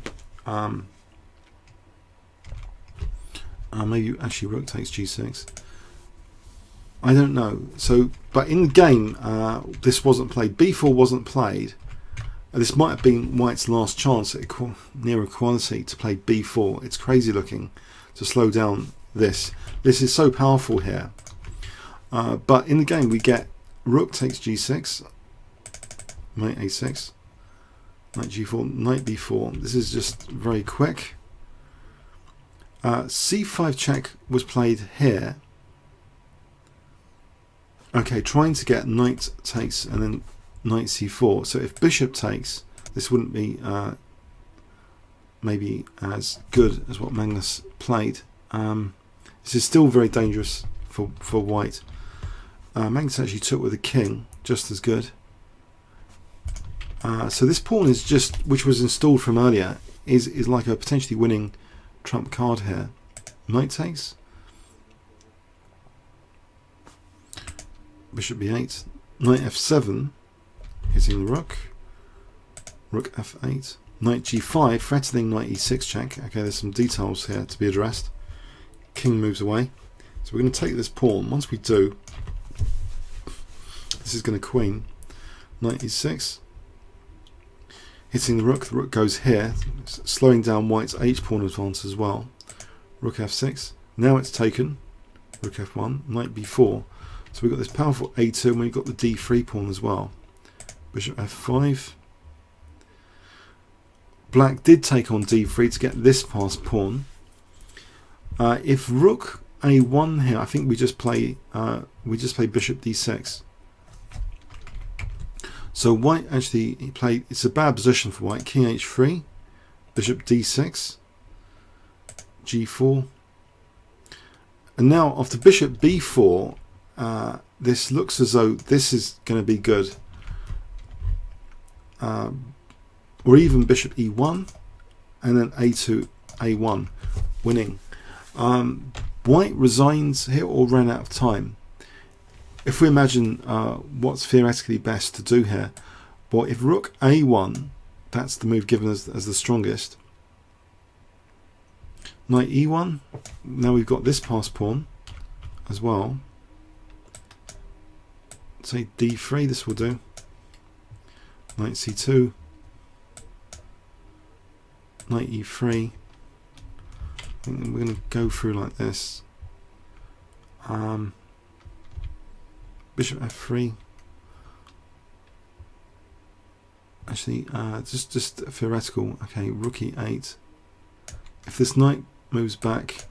Maybe actually rook takes g6. I don't know. So, but in the game, this wasn't played. b4 wasn't played. This might have been white's last chance at near equality to play b4. It's crazy looking to slow down this. This is so powerful here. But in the game, we get rook takes g6, knight a6, knight g4, knight b4. This is just very quick. c5 check was played here. Okay, trying to get knight takes and then knight c4. So if bishop takes, this wouldn't be maybe as good as what Magnus played. This is still very dangerous for white. Magnus actually took with a king, just as good. So this pawn is just, which was installed from earlier, is like a potentially winning trump card here. Knight takes. Bishop b8, knight f7, hitting the rook, rook f8, knight g5, threatening knight e6 check. Okay, there's some details here to be addressed. King moves away. So we're going to take this pawn. Once we do, this is going to queen, knight e6, hitting the rook goes here, slowing down white's h pawn advance as well. Rook f6, now it's taken, rook f1, knight b4. So we've got this powerful a2 and we've got the d3 pawn as well. Bishop f5. Black did take on d3 to get this passed pawn. If rook a1 here, I think we just play bishop d6. So white actually played, it's a bad position for white. King h3, bishop d6, g4. And now after bishop b4, this looks as though this is going to be good, or even bishop e1 and then a2 a1 winning. White resigns here or ran out of time. If we imagine what's theoretically best to do here, well, if rook a1, that's the move given as the strongest. Knight e1, now we've got this passed pawn as well. Say d3, this will do. Knight c2, knight e3. I think we're going to go through like this. Bishop f3. Actually, just theoretical. Okay, rook e8. If this knight moves back,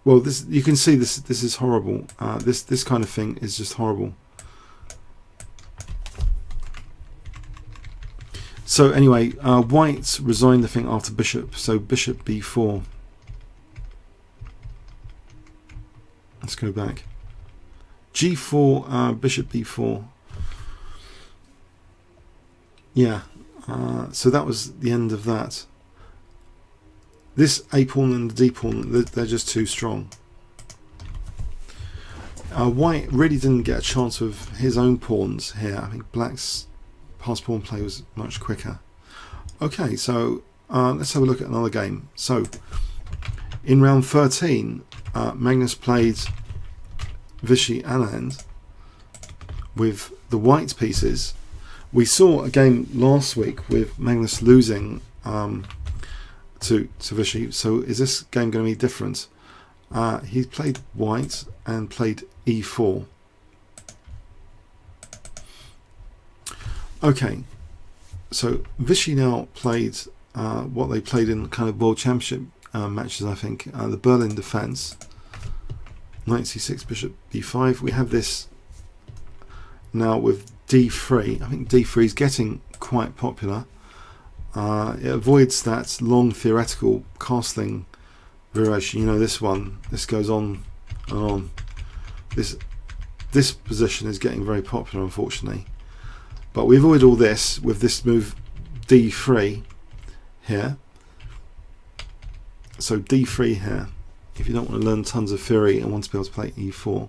well, this, you can see this is horrible. This kind of thing is just horrible. So anyway, white resigned the thing after bishop. So bishop b4. Let's go back. G4, bishop b4. Yeah. So that was the end of that. This a pawn and the d pawn, they're just too strong. White really didn't get a chance with his own pawns here. I think Black's pass pawn play was much quicker. Okay, so let's have a look at another game. So in round 13, Magnus played Vishy Anand with the white pieces. We saw a game last week with Magnus losing to Vishy. So is this game going to be different? He played white and played e4. Okay, so Vishy now played what they played in kind of World Championship matches, I think, the Berlin defense. Knight c6, bishop b5. We have this now with d3. I think d3 is getting quite popular. It avoids that long theoretical castling variation. You know, this one, this goes on and on. This position is getting very popular, unfortunately. But we avoid all this with this move d3 here. So d3 here. If you don't want to learn tons of theory and want to be able to play e4,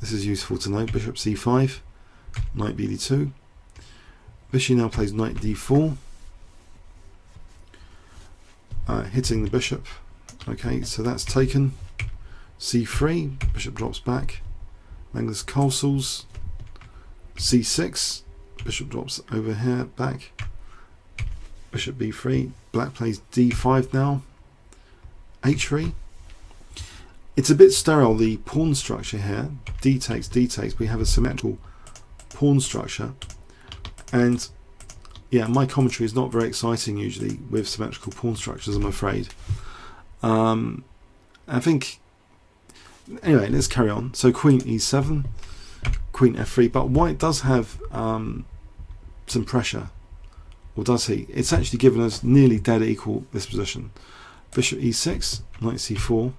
this is useful to know. Bishop c5, knight bd2. Vishy now plays knight d4, hitting the bishop. Okay, so that's taken. c3, bishop drops back. Magnus Carlsen, c6, bishop drops over here, back. Bishop b3, Black plays d5 now. h3. It's a bit sterile, the pawn structure here. D takes, D takes. We have a symmetrical pawn structure. And yeah, my commentary is not very exciting usually with symmetrical pawn structures, I'm afraid. I think, anyway, let's carry on. So queen e7, queen f3, but white does have some pressure, or does he? It's actually given us nearly dead equal this position. Bishop e6, knight c4,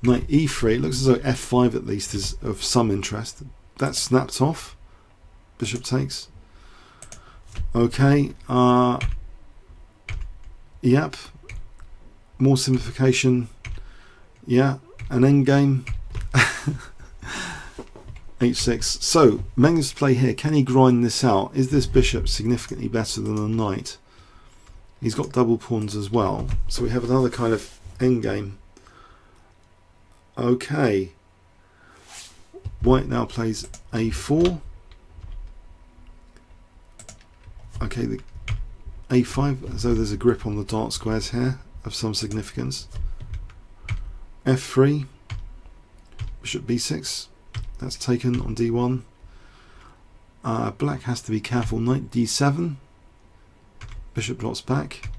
knight e3. It looks as though f5 at least is of some interest. That snapped off. Bishop takes. Okay. Yep. More simplification. Yeah. An endgame. h6. So Magnus' play here. Can he grind this out? Is this bishop significantly better than the knight? He's got double pawns as well. So we have another kind of endgame. Okay. White now plays a4. Okay, the a5, as though there's a grip on the dark squares here of some significance. f3, bishop b6, that's taken on d1. Black has to be careful. Knight d7, bishop drops back.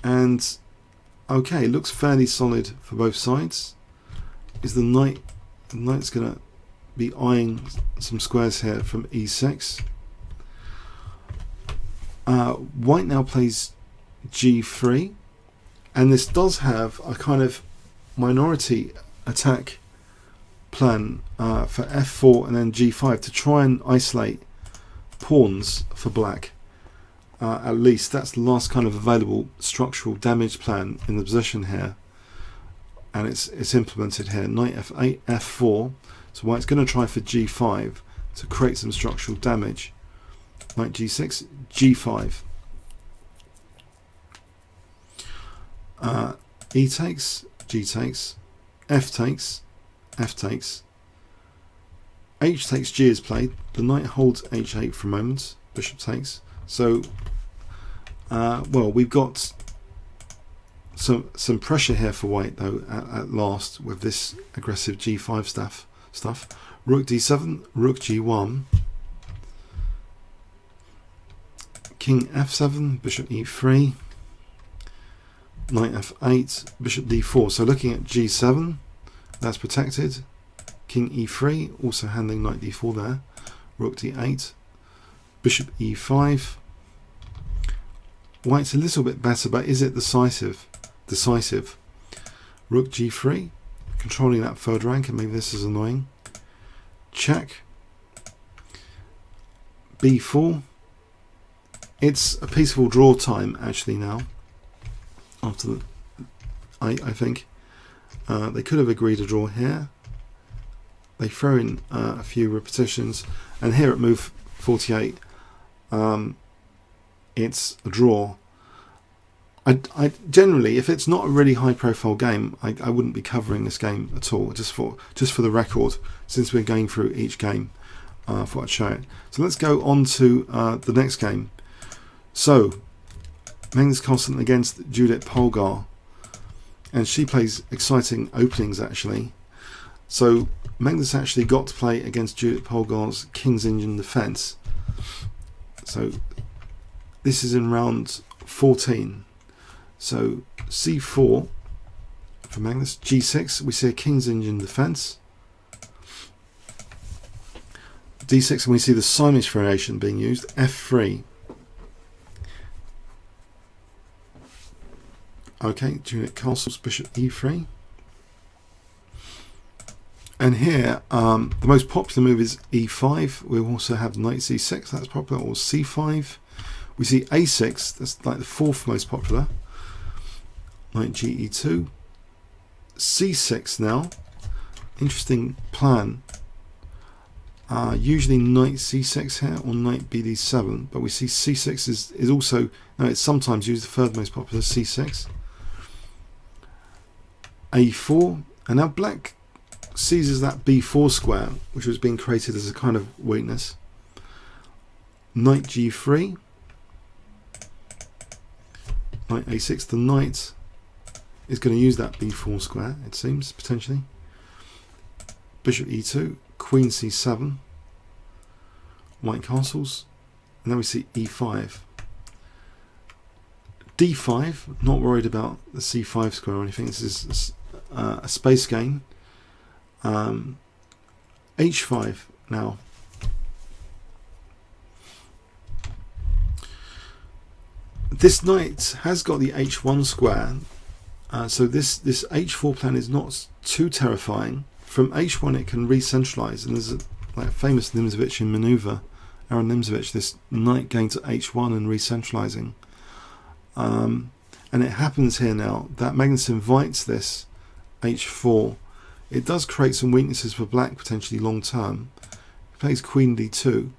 And okay, looks fairly solid for both sides. Is the knight's going to be eyeing some squares here from e6. White now plays g3, and this does have a kind of minority attack plan for f4 and then g5 to try and isolate pawns for Black. At least that's the last kind of available structural damage plan in the position here, and it's implemented here. Knight f8, f4. So White's going to try for g5 to create some structural damage. Knight g6, g5. E takes, g takes, f takes, f takes. H takes, g is played. The knight holds h8 for a moment. Bishop takes. So, well, we've got some pressure here for White though at last with this aggressive g5 stuff. Rook d7, rook g1. King f7, bishop e3, knight f8, bishop d4. So looking at g7, that's protected. King e3, also handling knight d4 there. Rook d8, bishop e5. White's a little bit better, but is it decisive? Rook g3, controlling that third rank, and maybe this is annoying. Check. b4. It's a peaceful draw time actually now. After the, I think, They could have agreed a draw here. They throw in a few repetitions, and here at move 48, it's a draw. I generally, if it's not a really high-profile game, I wouldn't be covering this game at all. Just for the record, since we're going through each game, I thought I'd show it. So let's go on to the next game. So Magnus Carlsen against Judit Polgar, and she plays exciting openings actually. So Magnus actually got to play against Judit Polgar's King's Indian defense. So this is in round 14. So c4 for Magnus, g6, we see a King's Indian defense, d6, and we see the Siamese variation being used, f3. Okay, Judit castles, bishop e3. And here, the most popular move is e5. We also have knight c6, that's popular, or c5. We see a6, that's like the fourth most popular. Knight ge2. c6 now. Interesting plan. Usually knight c6 here, or knight bd7, but we see c6 is also, no, it's sometimes used, the third most popular, c6. a4, and now black seizes that b4 square, which was being created as a kind of weakness. Knight g3, knight a6. The knight is going to use that b4 square, it seems, potentially. Bishop e2, queen c7, white castles, and then we see e5. d5, not worried about the c5 square or anything, this is a space gain. h5 now. This knight has got the h1 square, so this h4 plan is not too terrifying. From h1 it can re-centralize, and there's like a famous Nimzovich maneuver, Aaron Nimzovich, this knight going to h1 and re-centralizing. And it happens here now that Magnus invites this h4. It does create some weaknesses for black potentially long term. He plays queen d2,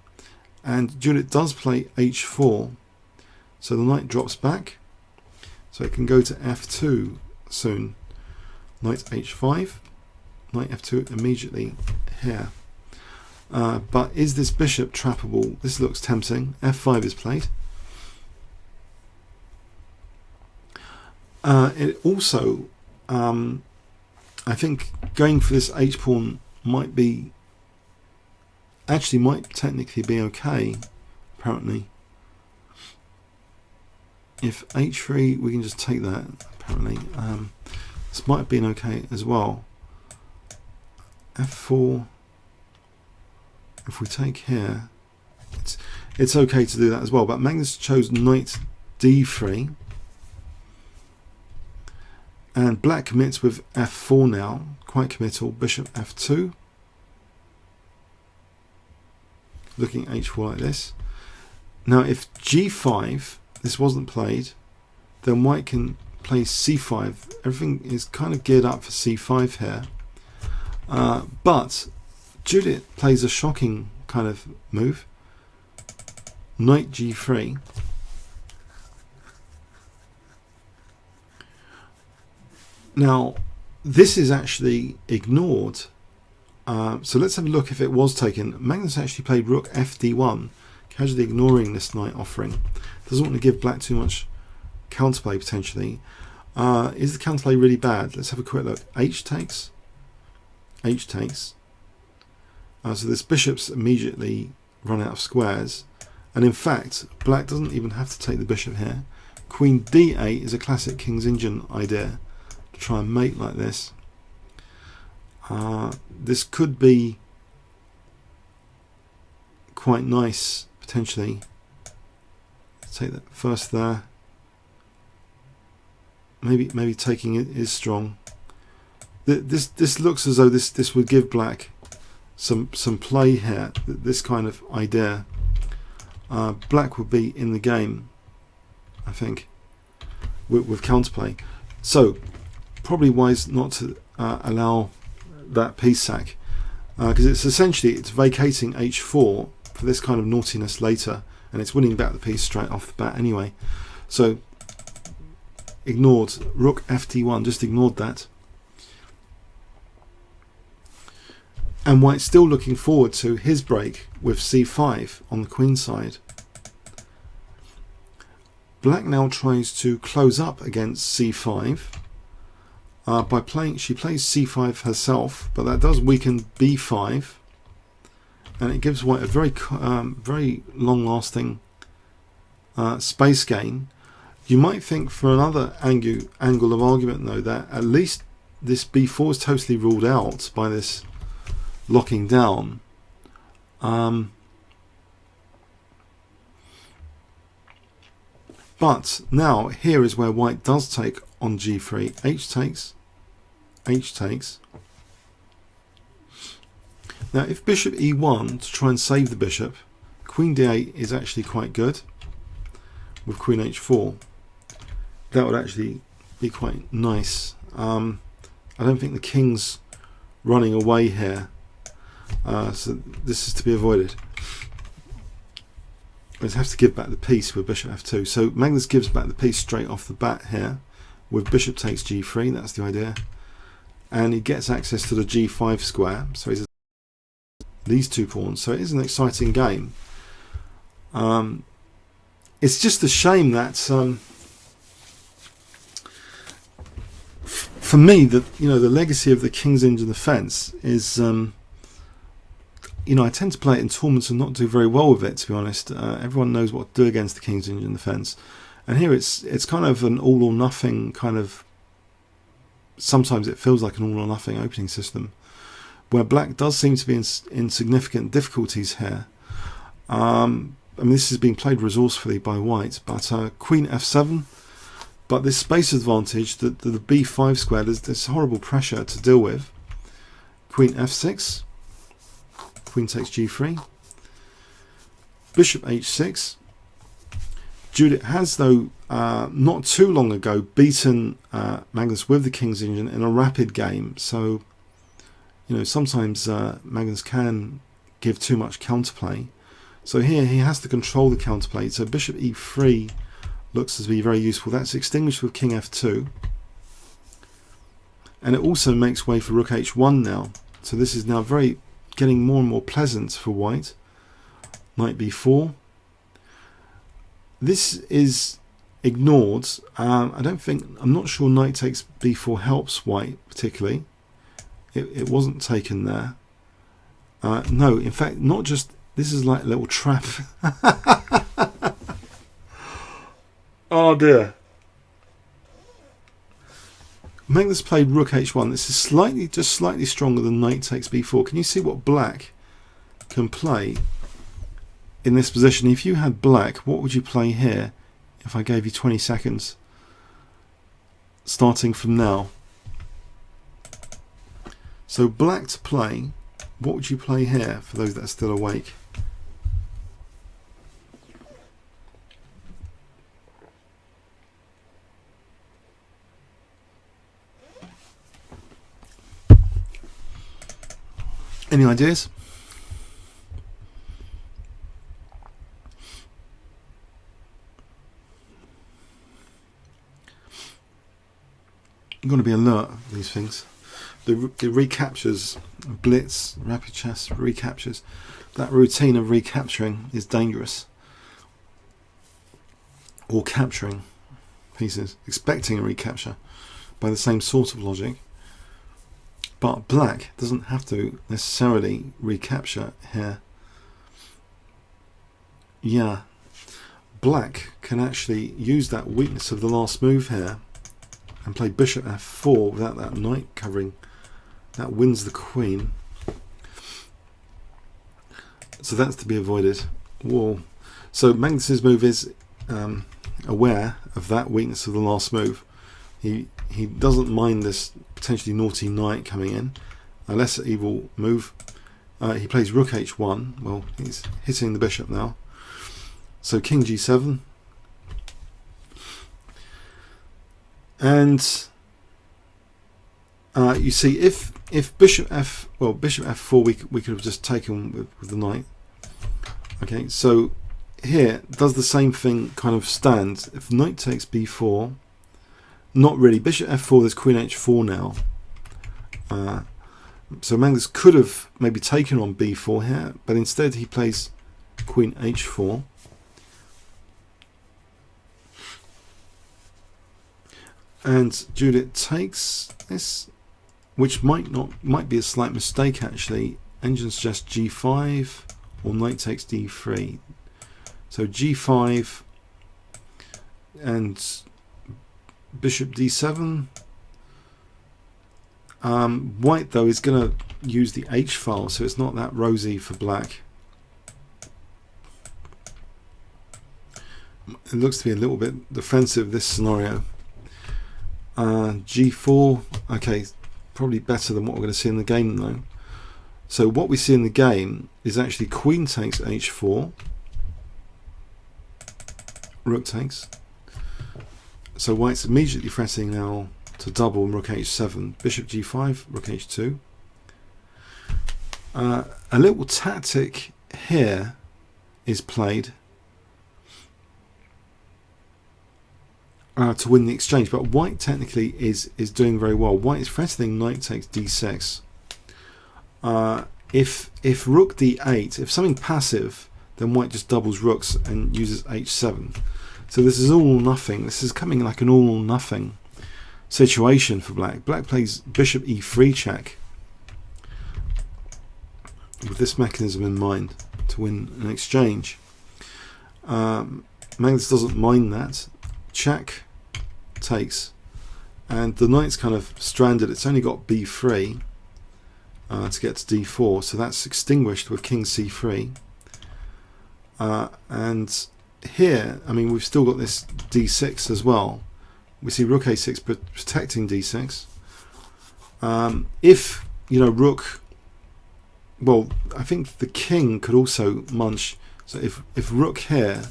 and Judit does play h4, so the knight drops back, so it can go to f2 soon. Knight h5, knight f2 immediately here. But is this bishop trappable? This looks tempting. f5 is played. It also, I think going for this h pawn might technically be okay, apparently. If h3, we can just take that, apparently. This might have been okay as well. f4, if we take here, it's okay to do that as well, but Magnus chose knight d3, and black commits with f4 now, quite committal. Bishop f2, looking at h4 like this. Now if g5, this wasn't played, then white can play c5. Everything is kind of geared up for c5 here, but Judit plays a shocking kind of move, knight g3. Now this is actually ignored, so let's have a look if it was taken. Magnus actually played rook fd1, casually ignoring this knight offering. Doesn't want to give black too much counterplay potentially. Is the counterplay really bad? Let's have a quick look. H takes, H takes. So this bishop's immediately run out of squares, and in fact black doesn't even have to take the bishop here. Queen d8 is a classic King's Indian idea, to try and mate like this. This could be quite nice potentially. Let's take that first there. Maybe taking it is strong. This looks as though this would give black some play here. This kind of idea. Black would be in the game, I think, with counterplay. So probably wise not to allow that piece sack, because it's vacating h4 for this kind of naughtiness later, and it's winning back the piece straight off the bat anyway. So ignored rook ft1, just ignored that. And White's still looking forward to his break with c5 on the queen side. Black now tries to close up against c5 by playing. She plays c5 herself, but that does weaken b5, and it gives White a very long-lasting space gain. You might think, for another angle of argument though, that at least this b4 is totally ruled out by this locking down. But now here is where White does take on g3. H takes, H takes. Now if bishop e1 to try and save the bishop, queen d8 is actually quite good with queen h4. That would actually be quite nice. I don't think the king's running away here, so this is to be avoided. We have to give back the piece with bishop f2. So Magnus gives back the piece straight off the bat here with bishop takes g3. That's the idea, and he gets access to the g5 square. So he's these two pawns. So it is an exciting game. It's just a shame that for me, that the legacy of the King's Indian defense is I tend to play it in tournaments and not do very well with it, to be honest. Everyone knows what to do against the King's Indian defense, and here it's kind of an all or nothing kind of. Sometimes it feels like an all or nothing opening system, where Black does seem to be in significant difficulties here. I mean, this is being played resourcefully by White, but Queen f7. But this space advantage, the b5 square, there's horrible pressure to deal with. Queen f6, queen takes g3, bishop h6. Judit has, though, not too long ago beaten Magnus with the King's Indian in a rapid game. So, sometimes Magnus can give too much counterplay. So here he has to control the counterplay. So bishop e3 looks to be very useful. That's extinguished with king f2, and it also makes way for rook h1 now. So this is now getting more and more pleasant for White. Knight b4. This is ignored. I'm not sure knight takes b4 helps White particularly. It wasn't taken there. No, in fact, not just. This is like a little trap. Oh dear. Magnus played rook h1. This is just slightly stronger than knight takes b4. Can you see what Black can play in this position? If you had Black, what would you play here if I gave you 20 seconds starting from now? So Black to play, what would you play here for those that are still awake? Any ideas? You've got to be alert of these things. The recaptures, Blitz, rapid chess, recaptures. That routine of recapturing is dangerous. Or capturing pieces, expecting a recapture by the same sort of logic. But Black doesn't have to necessarily recapture here. Yeah, Black can actually use that weakness of the last move here and play bishop f4 without that knight covering. That wins the queen. So that's to be avoided. Whoa. So Magnus's move is aware of that weakness of the last move. He doesn't mind this potentially naughty knight coming in. A lesser evil move. He plays rook h1. Well, he's hitting the bishop now. So king g7. And you see, if bishop f4, we could have just taken with the knight. Okay, so here does the same thing kind of stand. If knight takes b4, not really. Bishop f4, there's queen h4 now. So Magnus could have maybe taken on b4 here, but instead he plays queen h4. And Judit takes this, which might be a slight mistake actually. Engine suggests g5 or knight takes d3. So g5 and bishop d7. White though is going to use the h file, so it's not that rosy for black. It looks to be a little bit defensive, this scenario. G4, okay, probably better than what we're going to see in the game though. So what we see in the game is actually queen takes h4, rook takes. So white's immediately threatening now to double rook h7, bishop g5, rook h2. A little tactic here is played to win the exchange, but white technically is doing very well. White is threatening knight takes d6. If rook d8, if something passive, then white just doubles rooks and uses h7. So this is all or nothing. This is coming like an all or nothing situation for black. Black plays bishop e3 check with this mechanism in mind to win an exchange. Magnus doesn't mind that. Check takes, and the knight's kind of stranded. It's only got b3 to get to d4, so that's extinguished with king c3. And here, I mean, we've still got this d6 as well. We see rook a6 protecting d6. If, you know, rook, well, I think the king could also munch. So if rook here,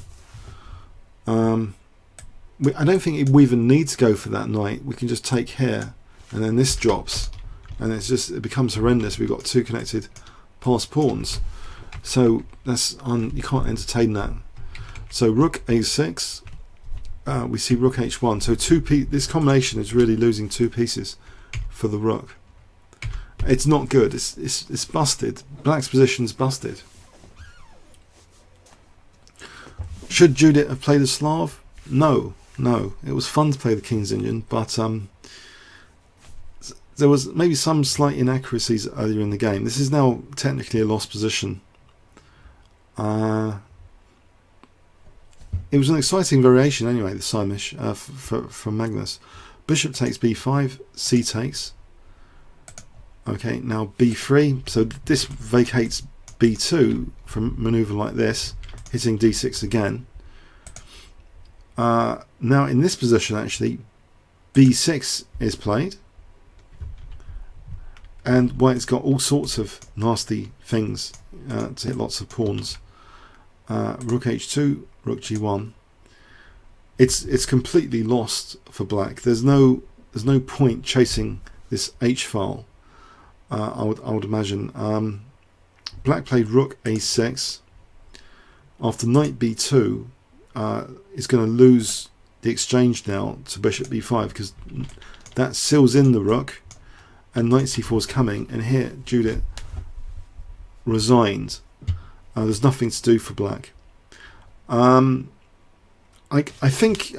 I don't think we even need to go for that knight. We can just take here, and then this drops, and it becomes horrendous. We've got two connected passed pawns, so you can't entertain that. So rook a6, we see rook h1. So this combination is really losing two pieces for the rook. It's not good. It's busted. Black's position's busted. Should Judit have played a Slav? No. It was fun to play the King's Indian, but there was maybe some slight inaccuracies earlier in the game. This is now technically a lost position. It was an exciting variation anyway, the Simish from Magnus. Bishop takes b5, c takes. Okay, now b3. So this vacates b2 from maneuver like this, hitting d6 again. Now in this position actually b6 is played, and white's got all sorts of nasty things to hit lots of pawns. Rook h2, rook g1. It's completely lost for black. There's no point chasing this h file. I would imagine. Black played rook a6. After knight b2, is going to lose the exchange now to bishop b5, because that seals in the rook, and knight c4 is coming, and here Judit resigned. There's nothing to do for black. I think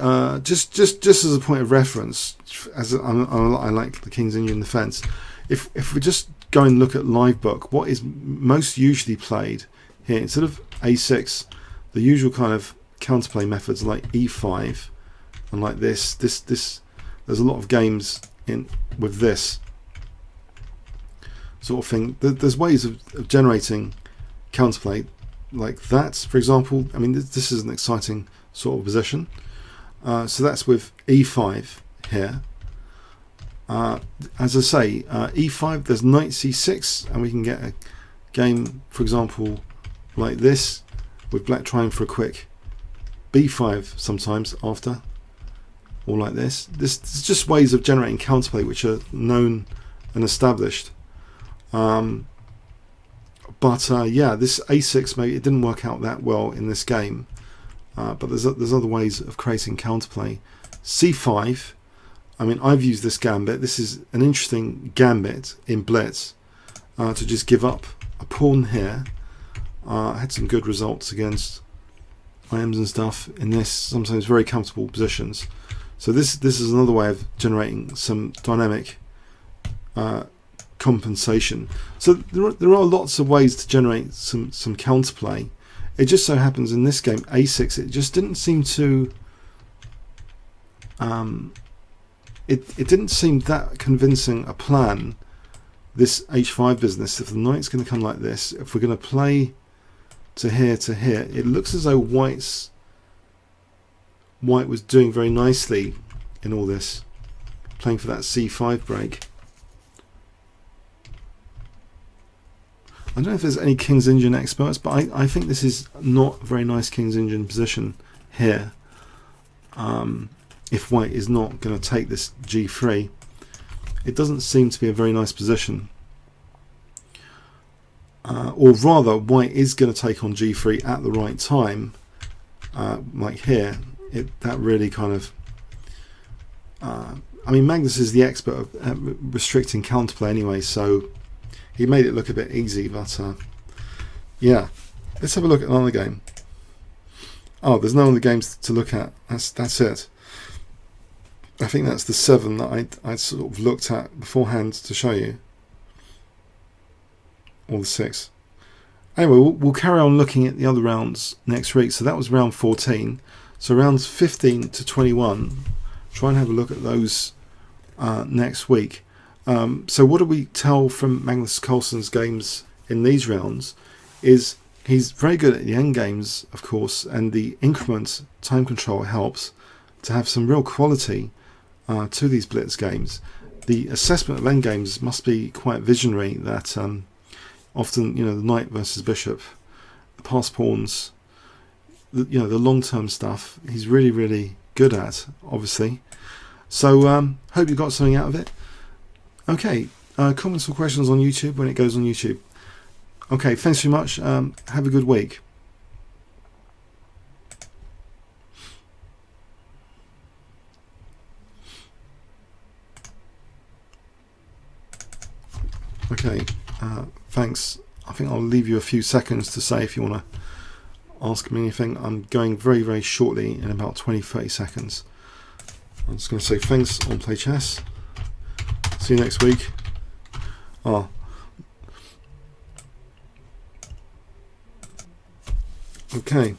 just as a point of reference, as I like the King's Indian defense, if we just go and look at livebook, what is most usually played here, instead of a6, the usual kind of counterplay methods like e5 and like this, there's a lot of games with this sort of thing. There's ways of generating counterplay like that, for example. I mean, this is an exciting sort of position. So that's with e5 here. As I say, e5, there's knight c6, and we can get a game, for example, like this, with black trying for a quick b5 sometimes after, or like this. This is just ways of generating counterplay which are known and established. But yeah, this A6 maybe it didn't work out that well in this game. But there's other ways of creating counterplay. C5. I mean, I've used this gambit. This is an interesting gambit in Blitz to just give up a pawn here. I had some good results against IMs and stuff in this, sometimes very comfortable positions. So this is another way of generating some dynamic compensation. So there are lots of ways to generate some counterplay. It just so happens in this game, A6, it just didn't seem to it didn't seem that convincing a plan, this H5 business. If the knight's going to come like this, if we're going to play to here, it looks as though white was doing very nicely in all this, playing for that C5 break. I don't know if there's any King's Indian experts, but I think this is not a very nice King's Indian position here. If white is not going to take this G3, it doesn't seem to be a very nice position. Or rather, white is going to take on G3 at the right time, like here. That really kind of... I mean, Magnus is the expert at restricting counterplay anyway, so he made it look a bit easy, but yeah. Let's have a look at another game. Oh, there's no other games to look at. That's it. I think that's the 7 that I sort of looked at beforehand to show you. Or the 6. Anyway, we'll carry on looking at the other rounds next week. So that was round 14. So rounds 15 to 21. Try and have a look at those next week. So what do we tell from Magnus Carlsen's games in these rounds is he's very good at the end games, of course, and the increment time control helps to have some real quality to these Blitz games. The assessment of end games must be quite visionary, that often, you know, the knight versus bishop, the pass pawns, the long-term stuff, he's really good at, obviously. So hope you got something out of it. Okay, comments or questions on YouTube when it goes on YouTube. Okay, thanks very much. Have a good week. Okay, thanks. I think I'll leave you a few seconds to say if you want to ask me anything. I'm going very shortly, in about 20-30 seconds. I'm just going to say thanks on Play Chess. See you next week. Oh. Okay.